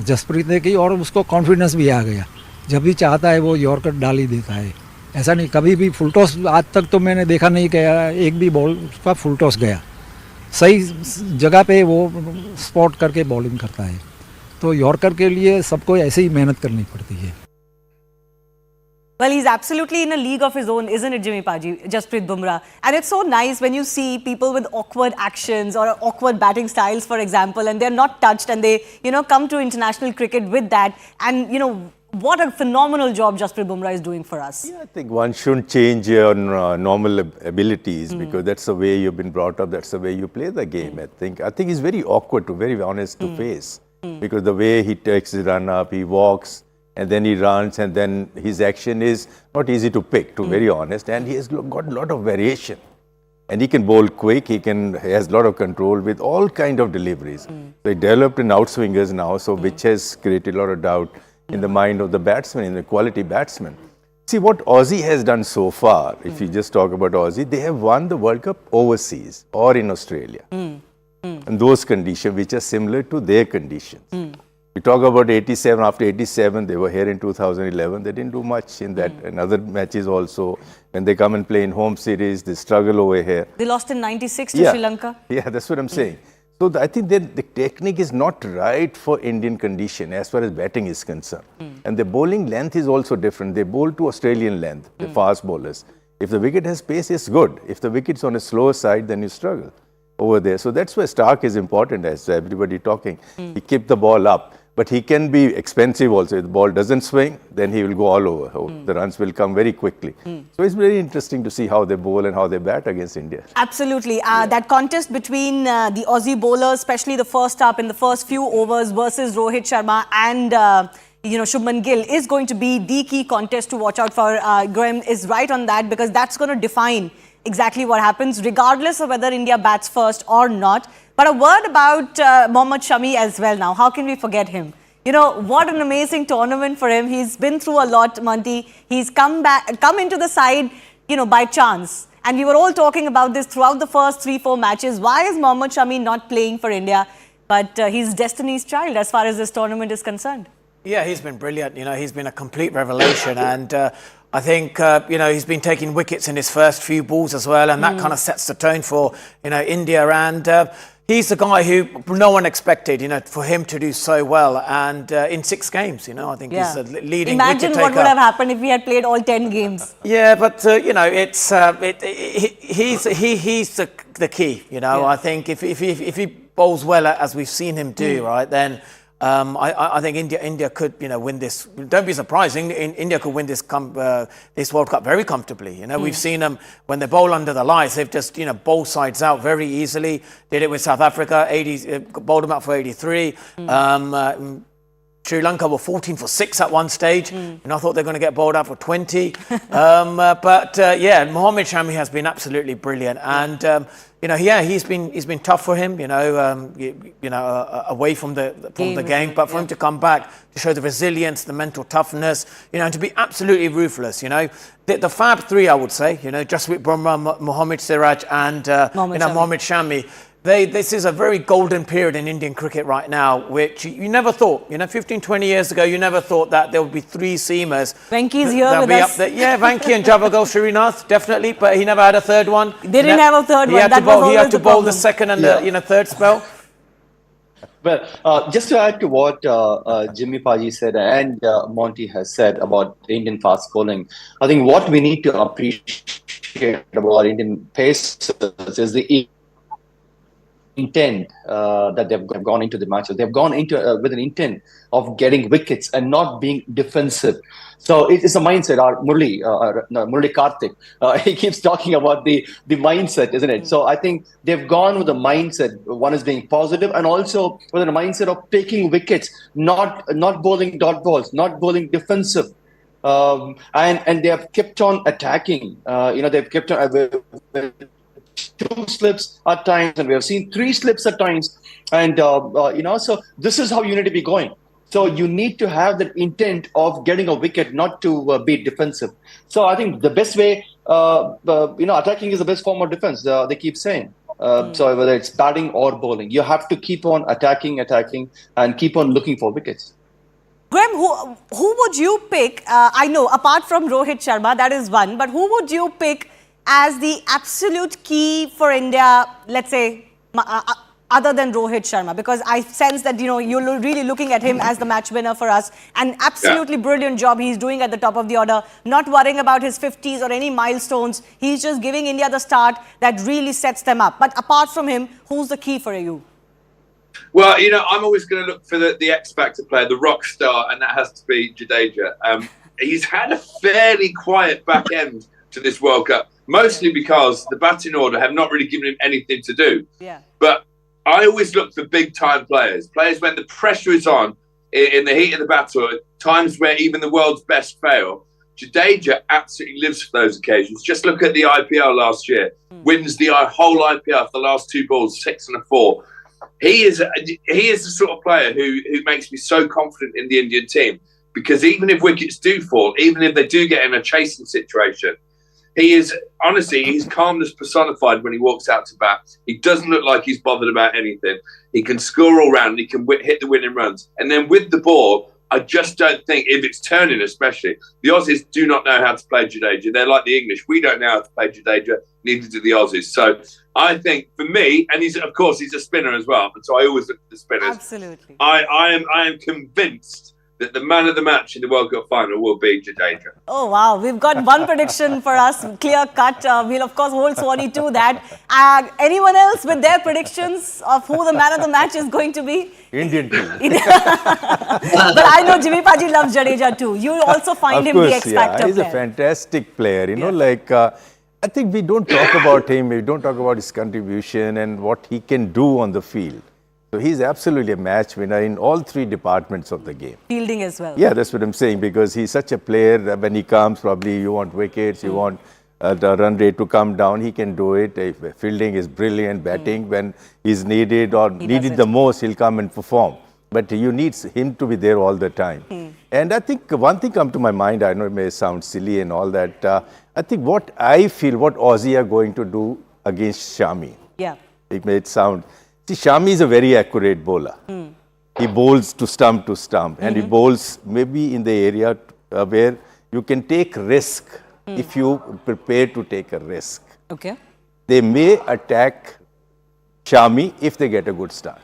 जसप्रीत ने की, और उसको कॉन्फिडेंस भी आ गया. जब भी चाहता है वो यॉर्कर डाल ही देता है. ऐसा नहीं कभी भी फुल टॉस आज तक तो मैंने देखा नहीं गया, एक भी बॉल उसका फुल टॉस गया. सही जगह पे वो स्पॉट करके बॉलिंग करता है. तो यॉर्कर के लिए सबको ऐसे ही मेहनत करनी पड़ती है. Well, he's absolutely in a league of his own, isn't it, Jimmy Paji, Jasprit Bumrah? And it's so nice when you see people with awkward actions or awkward batting styles, for example, and they're not touched, and they, come to international cricket with that. And, what a phenomenal job Jasprit Bumrah is doing for us. Yeah, I think one shouldn't change your normal abilities because that's the way you've been brought up, that's the way you play the game. I think it's very awkward, to very honest to face, because the way he takes the run up, he walks, and then he runs, and then his action is not easy to pick, to very honest, and he has got a lot of variation. And he can bowl quick, he has a lot of control with all kind of deliveries. So he developed in outswingers now, so which has created a lot of doubt in the mind of the batsman, in the quality batsman. See what Aussie has done so far, if you just talk about Aussie, they have won the World Cup overseas or in Australia. And those conditions which are similar to their conditions. We talk about 87, after 87, they were here in 2011, they didn't do much in that. And other matches also, when they come and play in home series, they struggle over here. They lost in 96 to Sri Lanka. Yeah, that's what I'm saying. So I think the technique is not right for Indian condition as far as batting is concerned. And the bowling length is also different. They bowl to Australian length, the fast bowlers. If the wicket has pace, it's good. If the wicket's on a slower side, then you struggle. over there. So that's why Stark is important, as everybody talking. He keep the ball up, but he can be expensive also. If the ball doesn't swing, then he will go all over. The runs will come very quickly. So it's very interesting to see how they bowl and how they bat against India. Absolutely. That contest between the Aussie bowlers, especially the first up in the first few overs versus Rohit Sharma and Shubman Gill, is going to be the key contest to watch out for. Graham is right on that, because that's going to define exactly what happens, regardless of whether India bats first or not. But a word about Mohammad Shami as well now. How can we forget him? What an amazing tournament for him. He's been through a lot, Monty. He's come into the side, by chance. And we were all talking about this throughout the first 3-4 matches. Why is Mohammad Shami not playing for India? But he's destiny's child as far as this tournament is concerned. Yeah, he's been brilliant. He's been a complete revelation. And I think, he's been taking wickets in his first few balls as well. And that kind of sets the tone for, India. And he's the guy who no one expected, for him to do so well. And in 6 games, I think he's the leading Imagine wicket taker. what would have happened if we had played all 10 games. Yeah, but, it's he's the key, I think if he bowls well, as we've seen him do, right, then I think India could, win this. Don't be surprised. India could win this World Cup very comfortably. We've seen them when they bowl under the lights. They've just, bowled sides out very easily. Did it with South Africa. Bowled them out for 83. Sri Lanka were 14 for 6 at one stage, and I thought they were going to get bowled out for 20. Mohammad Shami has been absolutely brilliant, and he's been tough for him, away from the game, but for him to come back to show the resilience, the mental toughness, and to be absolutely ruthless, the Fab Three, I would say, Jasprit Bumrah, Mohammad Siraj, and Mohammad Shami. This is a very golden period in Indian cricket right now, which you never thought, 15, 20 years ago, you never thought that there would be 3 seamers. Venky's here with us. Yeah, Venky and Javagal Srinath, definitely, but he never had a third one. They didn't have a third one. He had to bowl the second and the third spell. Well, just to add to what Jimmy Paji said and Monty has said about Indian fast bowling, I think what we need to appreciate about Indian pacers is the intent that they've gone into the matches. They've gone into with an intent of getting wickets and not being defensive. So it's a mindset. Our Murli Karthik, he keeps talking about the mindset, isn't it? So I think they've gone with a mindset. One is being positive, and also with a mindset of taking wickets, not bowling dot balls, not bowling defensive. And they have kept on attacking. They've kept on. 2 slips at times, and we have seen 3 slips at times, and so this is how you need to be going. So you need to have that intent of getting a wicket, not to be defensive. So I think the best way, attacking is the best form of defense. They keep saying. So whether it's batting or bowling, you have to keep on attacking, and keep on looking for wickets. Graham, who would you pick? I know, apart from Rohit Sharma, that is one, but who would you pick as the absolute key for India, let's say, other than Rohit Sharma? Because I sense that, you're really looking at him as the match winner for us. An absolutely brilliant job he's doing at the top of the order, not worrying about his 50s or any milestones. He's just giving India the start that really sets them up. But apart from him, who's the key for you? Well, I'm always going to look for the X Factor player, the rock star, and that has to be Jadeja. He's had a fairly quiet back end to this World Cup, mostly because the batting order have not really given him anything to do. Yeah. But I always look for big-time players when the pressure is on, in the heat of the battle, times where even the world's best fail. Jadeja absolutely lives for those occasions. Just look at the IPL last year. Wins the whole IPL for the last 2 balls, 6 and a 4. He is the sort of player who makes me so confident in the Indian team, because even if wickets do fall, even if they do get in a chasing situation, he is, honestly, he's calmness personified when he walks out to bat. He doesn't look like he's bothered about anything. He can score all round. He can hit the winning runs. And then with the ball, I just don't think, if it's turning especially, the Aussies do not know how to play Jadeja. They're like the English. We don't know how to play Jadeja, neither do the Aussies. So I think, for me, and he's a spinner as well, and so I always look for the spinners. Absolutely. I am convinced that the man of the match in the World Cup final will be Jadeja. Oh, wow. We've got one prediction for us, clear cut. We'll, of course, hold Swanee to that. Anyone else with their predictions of who the man of the match is going to be? Indian team. But I know Jimmy Paji loves Jadeja too. You also find him the X Factor he's player. a fantastic player. You know, like, I think we don't talk about him, we don't talk about his contribution and what he can do on the field. So he's absolutely a match winner in all three departments of the game. Fielding as well. Yeah, that's what I'm saying, because he's such a player that when he comes, probably you want wickets, you want the run rate to come down, he can do it. Fielding is brilliant, batting when he's needed or needed the most, he'll come and perform. But you need him to be there all the time. And I think one thing come to my mind, I know it may sound silly and all that, I think what I feel, what Aussie are going to do against Shami. Yeah. It may sound... See, Shami is a very accurate bowler. He bowls to stump, and he bowls maybe in the area where you can take risk if you prepare to take a risk. Okay. They may attack Shami if they get a good start.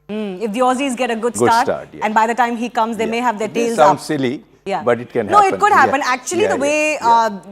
If the Aussies get a good start, and by the time he comes, they may have their tails up. Sounds silly. But it can happen. No, it could happen. Actually, the way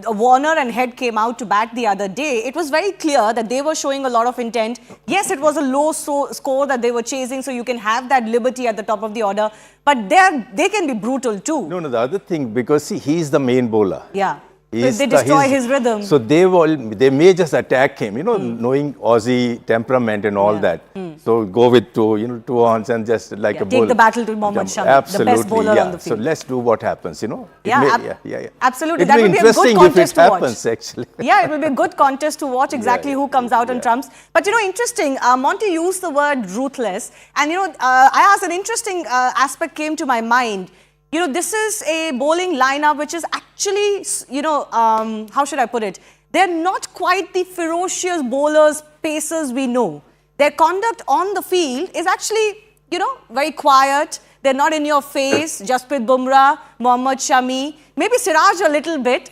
Warner and Head came out to bat the other day, it was very clear that they were showing a lot of intent. Yes, it was a low score that they were chasing, so you can have that liberty at the top of the order. But they can be brutal too. No, the other thing, because see, he's the main bowler. Yeah. If they destroy his rhythm. So they may just attack him, you know, knowing Aussie temperament and all that. So go with two ons and just like a bowler. Take the battle to Mohammad Shami, absolutely, the best bowler on the field. So let's do what happens, you know. Absolutely. That will be interesting if it happens, actually. Yeah, it will be a good contest to watch exactly who comes out and trumps. But, you know, interesting, Monty used the word ruthless. And, you know, I asked an interesting aspect came to my mind. You know, this is a bowling lineup which is actually, you know, how should I put it? They're not quite the ferocious bowlers, pacers we know. Their conduct on the field is actually, you know, very quiet. They're not in your face. Jasprit Bumrah, Mohammad Shami, maybe Siraj a little bit.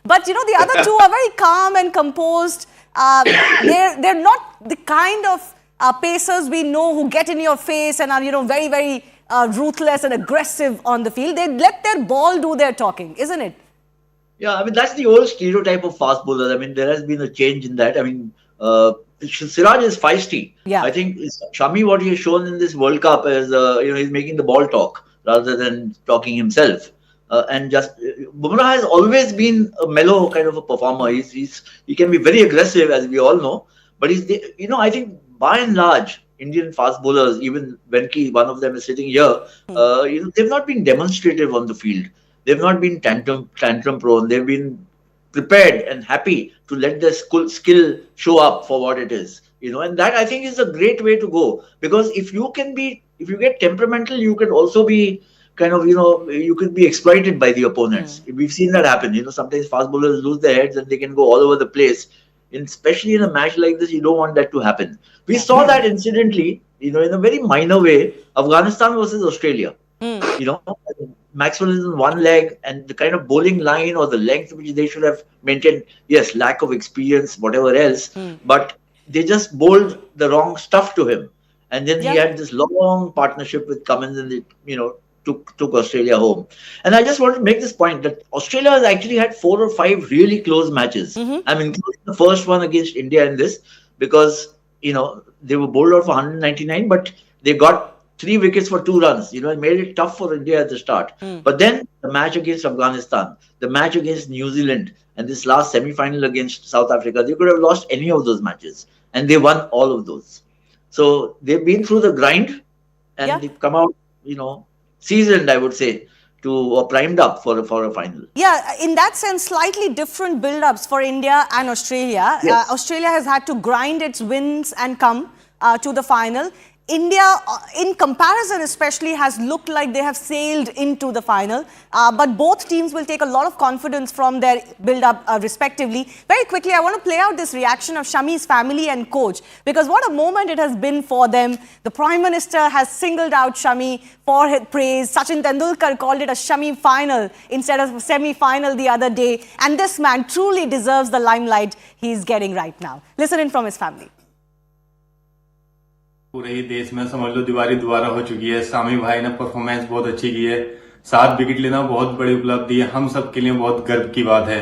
But, you know, the other two are very calm and composed. They're not the kind of pacers we know who get in your face and are, you know, very, very ruthless and aggressive on the field. They let their ball do their talking, isn't it? Yeah, I mean, that's the old stereotype of fast bowlers. I mean, there has been a change in that. I mean, Siraj is feisty. Yeah. I think Shami, what he has shown in this World Cup is, you know, he's making the ball talk rather than talking himself. And just Bumrah has always been a mellow kind of a performer. He can be very aggressive, as we all know. But you know, I think by and large, Indian fast bowlers, even Venki, one of them is sitting here, you know, they've not been demonstrative on the field. They've not been tantrum prone. They've been prepared and happy to let their skill show up for what it is. You know, and that I think is a great way to go, because if you get temperamental, you can also be kind of, you know, you could be exploited by the opponents. We've seen that happen. You know, sometimes fast bowlers lose their heads and they can go all over the place. Especially in a match like this, you don't want that to happen. We saw that incidentally, you know, in a very minor way, Afghanistan versus Australia. You know, Maxwell is on one leg, and the kind of bowling line or the length which they should have maintained, yes, lack of experience, whatever else, but they just bowled the wrong stuff to him. And then he had this long partnership with Cummins, and it, you know, took Australia home. And I just want to make this point that Australia has actually had 4 or 5 really close matches. I'm including the first one against India in this, because, you know, they were bowled out for 199, but they got 3 wickets for 2 runs. You know, it made it tough for India at the start. But then the match against Afghanistan, the match against New Zealand, and this last semi-final against South Africa, they could have lost any of those matches, and they won all of those. So they've been through the grind, and they've come out, you know, seasoned, I would say, or primed up for a final. Yeah, in that sense, slightly different build-ups for India and Australia. Yes. Australia has had to grind its wins and come to the final. India, in comparison especially, has looked like they have sailed into the final. But both teams will take a lot of confidence from their build-up respectively. Very quickly, I want to play out this reaction of Shami's family and coach, because what a moment it has been for them. The Prime Minister has singled out Shami for his praise. Sachin Tendulkar called it a Shami final instead of a semi-final the other day. And this man truly deserves the limelight he's getting right now. Listen in from his family. पूरे ही देश में समझ लो दीवारी दोबारा हो चुकी है। सामी भाई ने परफॉर्मेंस बहुत अच्छी की है। 7 विकेट लेना बहुत बड़ी उपलब्धि है, हम सब के लिए बहुत गर्व की बात है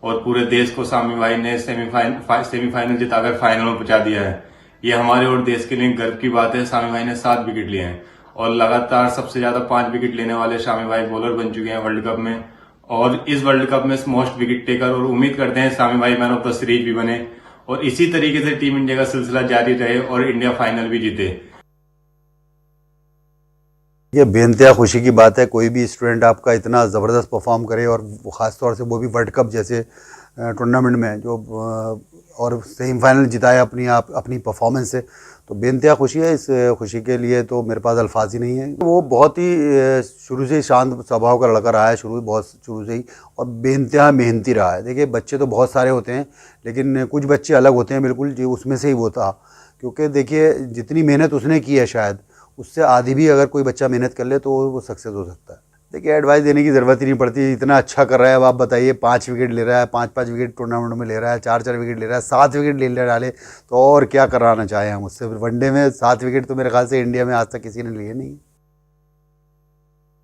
और पूरे देश को सामी भाई ने सेमीफाइनल जिताकर फाइनल में पहुंचा दिया है। ये हमारे और देश के लिए गर्व की बात है। सामी भाई ने 7 विकेट लिए हैं और लगातार सबसे ज्यादा 5 विकेट लेने वाले सामी भाई बॉलर बन चुके हैं वर्ल्ड कप में और इस वर्ल्ड कप में मोस्ट विकेट टेकर, और उम्मीद करते हैं सामी भाई मैन ऑफ द सीरीज भी बने और इसी तरीके से टीम इंडिया का सिलसिला जारी रहे और इंडिया फाइनल भी जीते। ये बेनतहा खुशी की बात है, कोई भी स्टूडेंट आपका इतना ज़बरदस्त परफॉर्म करे और ख़ास तौर से वो भी वर्ल्ड कप जैसे टूर्नामेंट में जो और सेमीफाइनल जिताए अपनी परफॉर्मेंस से, तो बेनतहा खुशी है। इस खुशी के लिए तो मेरे पास अल्फाज ही नहीं है। वो बहुत ही शुरू से ही शांत स्वभाव का लड़का रहा है, शुरू से ही, और बेनतहा मेहनती रहा है। देखिए बच्चे तो बहुत सारे होते हैं लेकिन कुछ बच्चे अलग होते हैं बिल्कुल, जो उसमें से ही वो था। क्योंकि देखिए जितनी मेहनत उसने की है शायद उससे आधी भी अगर कोई बच्चा मेहनत कर ले तो वो सक्सेस हो सकता है। देखिए एडवाइस देने की ज़रूरत ही नहीं पड़ती, इतना अच्छा कर रहा है। अब आप बताइए 5 विकेट ले रहा है, 5-5 विकेट टूर्नामेंट में ले रहा है, 4-4 विकेट ले रहा है, 7 विकेट ले डाले तो और क्या कराना चाहें हम उससे। वनडे में 7 विकेट तो मेरे ख्याल से इंडिया में आज तक किसी ने लिए नहीं।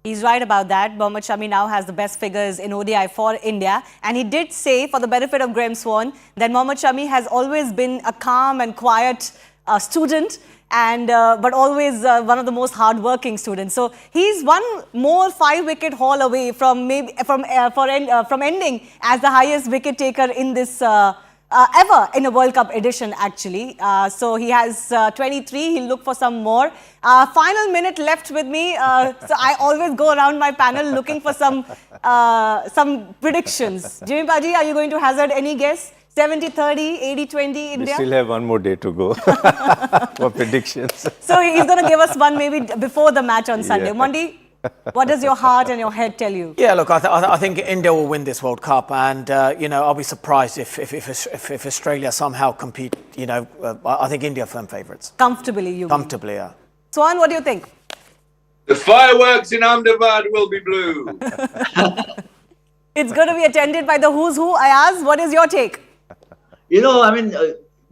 He's right about that. Mohammad Shami now has the best figures in ODI for India. And he did say, for the benefit of Graham Swan, that Mohammad Shami has always been a calm and quiet student, and but always one of the most hard-working students. So he's one more 5-wicket haul away from ending as the highest wicket taker in this ever in a World Cup edition, actually. So he has 23. He'll look for some more. Final minute left with me. So I always go around my panel looking for some predictions. Jimmy Paji, are you going to hazard any guess? 70-30, 80-20 India? We still have one more day to go for predictions. So he's going to give us one maybe before the match on Sunday. Yeah. Mondi, what does your heart and your head tell you? Yeah, look, I think India will win this World Cup, and I'll be surprised if Australia somehow compete. I think India are firm favourites. Comfortably, you mean? Comfortably, yeah. Swan, what do you think? The fireworks in Ahmedabad will be blue. It's going to be attended by the who's who. Ayaz, what is your take? I mean,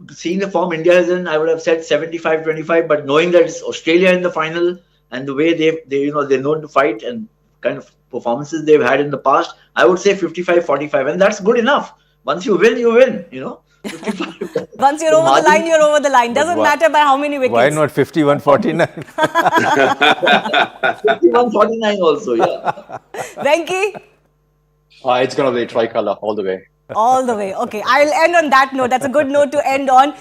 seeing the form India is in, I would have said 75-25, but knowing that it's Australia in the final and the way they're known to fight and kind of performances they've had in the past, I would say 55-45, and that's good enough. Once you win, you win, 55. Once you're over the line, you're over the line. Doesn't matter by how many wickets. Why not 51-49? 51-49 also, yeah. Venki? It's going to be tricolour all the way. All the way. Okay, I'll end on that note. That's a good note to end on.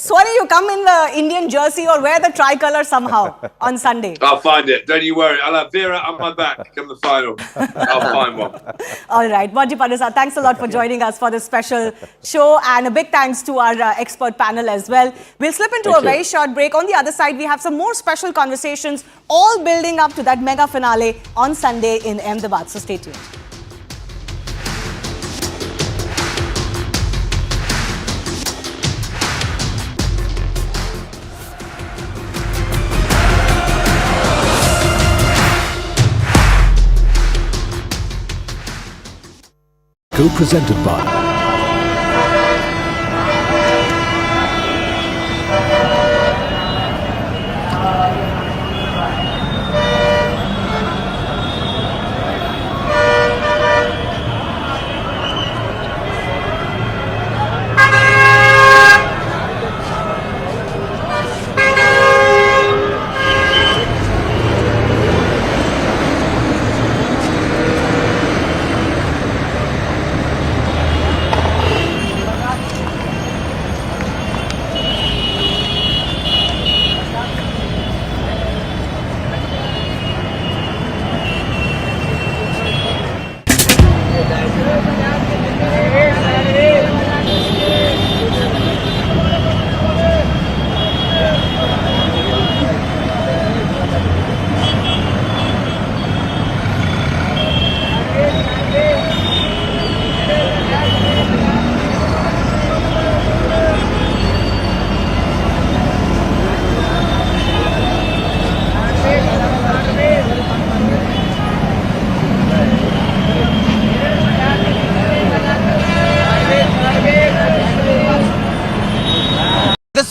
Swani, you come in the Indian jersey or wear the tricolour somehow on Sunday. I'll find it. Don't you worry. I'll have Vera on my back come the final. I'll find one. All right. Monty Pandesa, thanks a lot for joining us for this special show, and a big thanks to our expert panel as well. We'll slip into a very short break. On the other side, we have some more special conversations, all building up to that mega finale on Sunday in Ahmedabad. So stay tuned. Co-presented by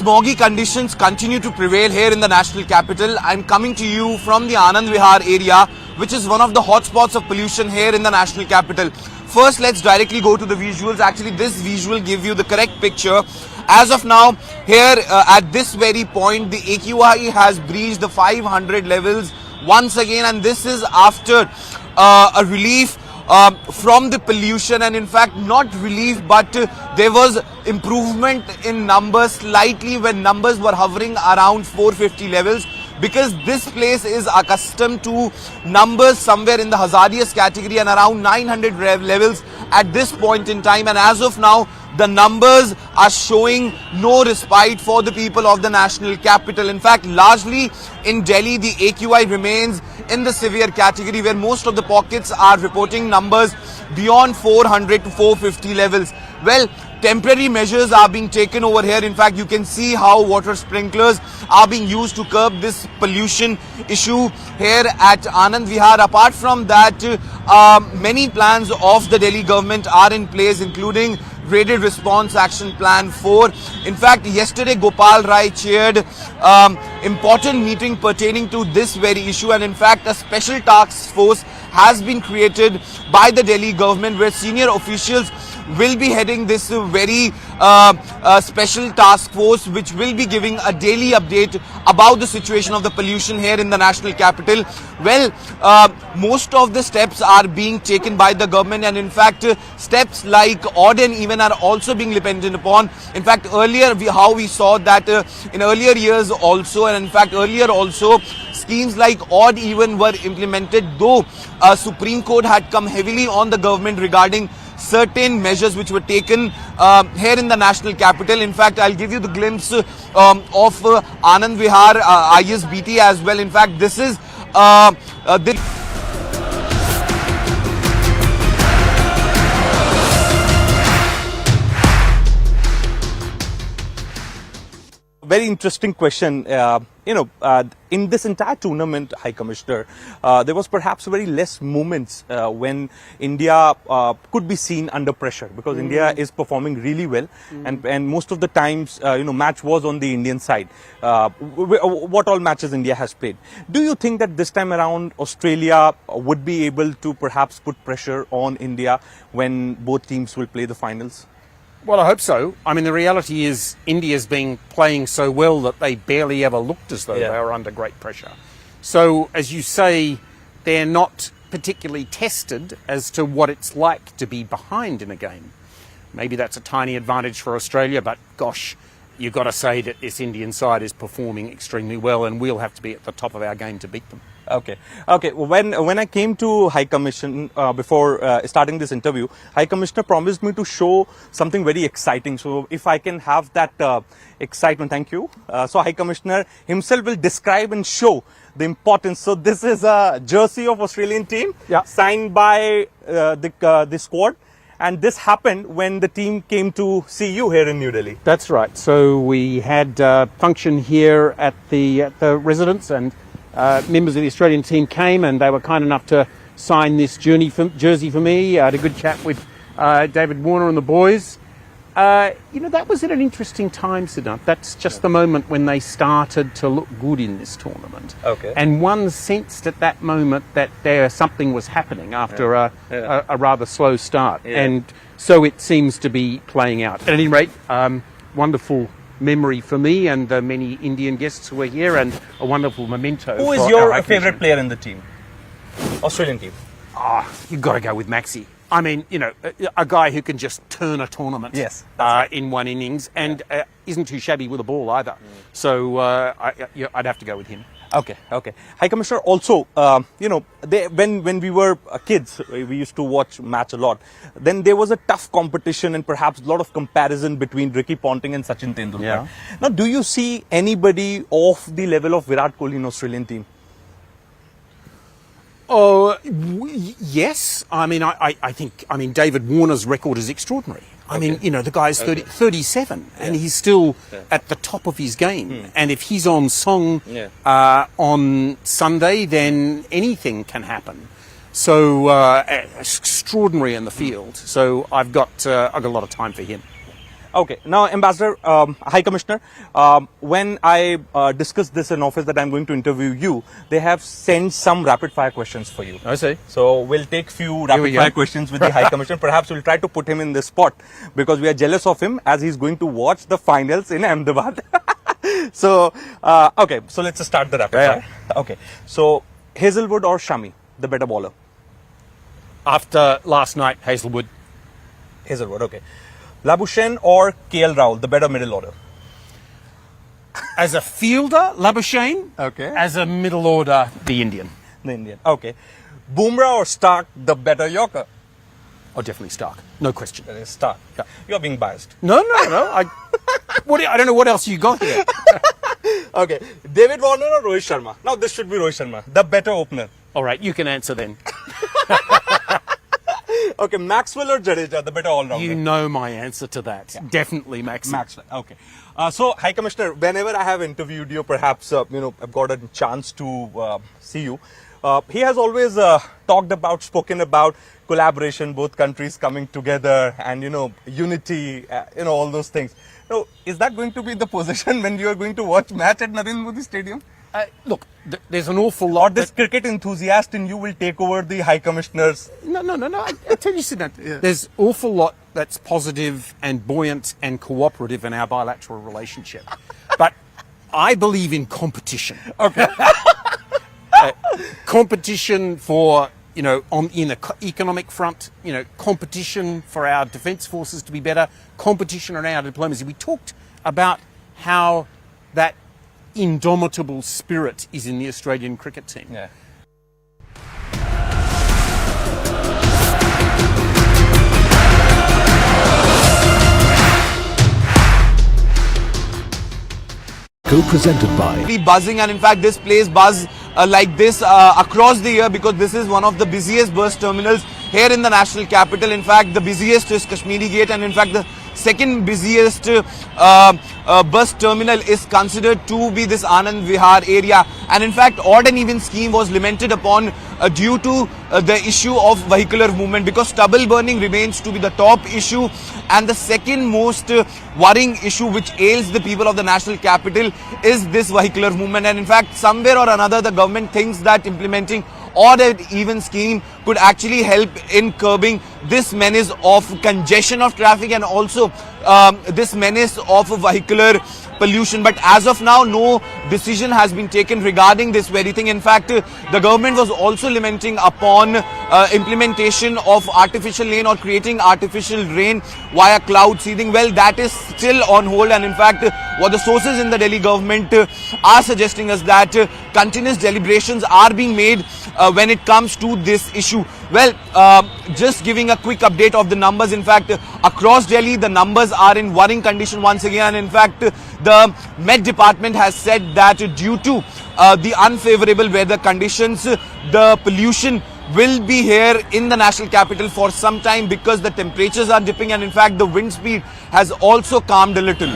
Smoggy conditions continue to prevail here in the national capital. I'm coming to you from the Anand Vihar area which is one of the hotspots of pollution here in the national capital. First, let's directly go to the visuals. Actually, this visual gives you the correct picture. As of now, here at this very point, the AQI has breached the 500 levels once again, and this is after a relief from the pollution, and in fact not relief, but there was improvement in numbers slightly when numbers were hovering around 450 levels, because this place is accustomed to numbers somewhere in the hazardous category and around 900 levels at this point in time. And as of now, the numbers are showing no respite for the people of the national capital. In fact, largely in Delhi, the AQI remains in the severe category, where most of the pockets are reporting numbers beyond 400 to 450 levels. Well, temporary measures are being taken over here. In fact, you can see how water sprinklers are being used to curb this pollution issue here at Anand Vihar. Apart from that, many plans of the Delhi government are in place, including Graded Response Action Plan 4. In fact, yesterday Gopal Rai chaired important meeting pertaining to this very issue, and in fact a special task force has been created by the Delhi government, where senior officials will be heading this very special task force, which will be giving a daily update about the situation of the pollution here in the national capital. Well, most of the steps are being taken by the government, and in fact steps like odd and even are also being depended upon. In fact, earlier how we saw that in earlier years also, and in fact earlier also, schemes like odd even were implemented, though Supreme Court had come heavily on the government regarding certain measures which were taken here in the national capital. In fact, I'll give you the glimpse of Anand Vihar ISBT as well. In fact, this is very interesting question. In this entire tournament, High Commissioner, there was perhaps very less moments when India could be seen under pressure, because India is performing really well, and most of the times, match was on the Indian side. What all matches India has played. Do you think that this time around Australia would be able to perhaps put pressure on India when both teams will play the finals? Well, I hope so. I mean, the reality is India's been playing so well that they barely ever looked as though they were under great pressure. So, as you say, they're not particularly tested as to what it's like to be behind in a game. Maybe that's a tiny advantage for Australia, but gosh, you've got to say that this Indian side is performing extremely well, and we'll have to be at the top of our game to beat them. Okay. When I came to High Commission before starting this interview, High Commissioner promised me to show something very exciting. So if I can have that excitement, thank you. So High Commissioner himself will describe and show the importance. So this is a jersey of Australian team signed by the squad. And this happened when the team came to see you here in New Delhi. That's right. So we had a function here at the residence, and members of the Australian team came, and they were kind enough to sign this jersey for me. I had a good chat with David Warner and the boys. That was at an interesting time, Siddharth. That's just the moment when they started to look good in this tournament. Okay. And one sensed at that moment that something was happening after a rather slow start. Yeah. And so it seems to be playing out. At any rate, wonderful memory for me and the many Indian guests who were here, and a wonderful memento. Who is your favourite player in the team? Australian team? You've got to go with Maxi. I mean, a guy who can just turn a tournament in one innings, and isn't too shabby with a ball either. So I'd have to go with him. Okay. High Commissioner, also, when we were kids, we used to watch match a lot. Then there was a tough competition and perhaps a lot of comparison between Ricky Ponting and Sachin Tendulkar. Yeah. Now, do you see anybody of the level of Virat Kohli in Australian team? Oh, yes. I mean, David Warner's record is extraordinary. I mean, the guy's 37 and he's still at the top of his game. And if he's on song on Sunday, then anything can happen. So extraordinary in the field. So I've got a lot of time for him. Okay. Now, Ambassador, High Commissioner, when I discussed this in office that I'm going to interview you, they have sent some rapid fire questions for you. I see. So we'll take few rapid fire questions with the High Commissioner. Perhaps we'll try to put him in this spot because we are jealous of him as he's going to watch the finals in Ahmedabad. So, okay. So let's just start the rapid fire. Okay. So, Hazelwood or Shami, the better bowler? After last night, Hazelwood. Hazelwood, okay. Labuschagne or KL Rahul, the better middle order? As a fielder, Labuschagne. Okay. As a middle order, the Indian. The Indian, okay. Bumrah or Stark, the better Yorker? Oh, definitely Stark. No question. That is Stark. Yeah. You're being biased. No. I don't know what else you got here. Okay. David Warner or Rohit Sharma? Now this should be Rohit Sharma, the better opener. All right, you can answer then. Okay, Maxwell or Jadeja, the better all-rounder? You know my answer to that. Yeah. Definitely Maxwell. Maxwell, okay. So, High Commissioner, whenever I have interviewed you, perhaps, I've got a chance to see you. He has always spoken about collaboration, both countries coming together and, unity, all those things. So, is that going to be the position when you are going to watch match at Narendra Modi Stadium? Look, there's an awful lot. Or this cricket enthusiast in you will take over the High Commissioner's. No. I tell you, Siddharth, there's awful lot that's positive and buoyant and cooperative in our bilateral relationship. But I believe in competition. Okay. Competition for, in the economic front, competition for our defence forces to be better, competition around our diplomacy. We talked about how that indomitable spirit is in the Australian cricket team. Yeah. Co-presented by Be buzzing, and in fact this place buzz like this across the year because this is one of the busiest bus terminals here in the national capital. In fact, the busiest is Kashmiri Gate, and in fact the second busiest bus terminal is considered to be this Anand Vihar area. And in fact, odd and even scheme was lamented upon due to the issue of vehicular movement, because stubble burning remains to be the top issue, and the second most worrying issue which ails the people of the national capital is this vehicular movement. And in fact, somewhere or another the government thinks that implementing odd and even scheme could actually help in curbing this menace of congestion of traffic and also this menace of vehicular pollution. But as of now, no decision has been taken regarding this very thing. In fact, the government was also lamenting upon implementation of artificial rain or creating artificial rain via cloud seeding. Well, that is still on hold, and in fact, what the sources in the Delhi government are suggesting is that continuous deliberations are being made when it comes to this issue. Well, just giving a quick update of the numbers. In fact, across Delhi, the numbers are in worrying condition once again. In fact, the Met Department has said that due to the unfavorable weather conditions, the pollution will be here in the national capital for some time because the temperatures are dipping, and in fact, the wind speed has also calmed a little.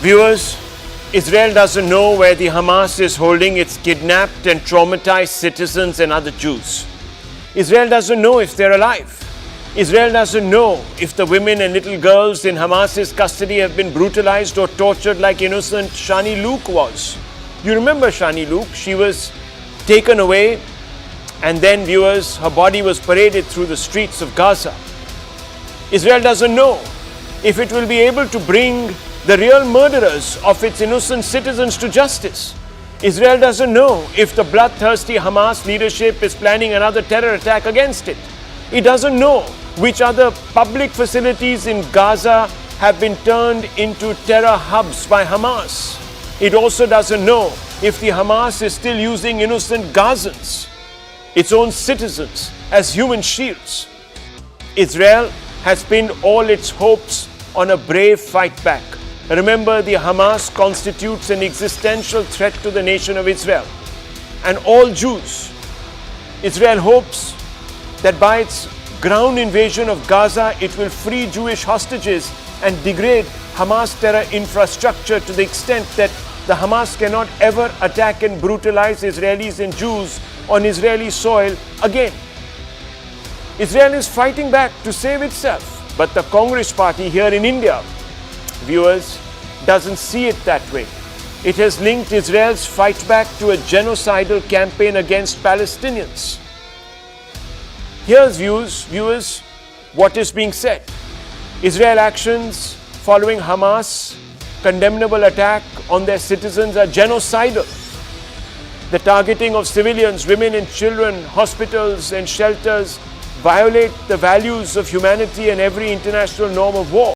Viewers, Israel doesn't know where the Hamas is holding its kidnapped and traumatized citizens and other Jews. Israel doesn't know if they're alive. Israel doesn't know if the women and little girls in Hamas's custody have been brutalized or tortured like innocent Shani Luke was. You remember Shani Luke? She was taken away and then, viewers, her body was paraded through the streets of Gaza. Israel doesn't know if it will be able to bring the real murderers of its innocent citizens to justice. Israel doesn't know if the bloodthirsty Hamas leadership is planning another terror attack against it. It doesn't know which other public facilities in Gaza have been turned into terror hubs by Hamas. It also doesn't know if the Hamas is still using innocent Gazans, its own citizens, as human shields. Israel has pinned all its hopes on a brave fight back. Remember, the Hamas constitutes an existential threat to the nation of Israel and all Jews. Israel hopes that by its ground invasion of Gaza, it will free Jewish hostages and degrade Hamas terror infrastructure to the extent that the Hamas cannot ever attack and brutalize Israelis and Jews on Israeli soil again. Israel is fighting back to save itself, but the Congress party here in India, viewers, doesn't see it that way. It has linked Israel's fight back to a genocidal campaign against Palestinians. Here's viewers, what is being said. Israel actions following Hamas condemnable attack on their citizens are genocidal. The targeting of civilians, women and children, hospitals and shelters violate the values of humanity and every international norm of war.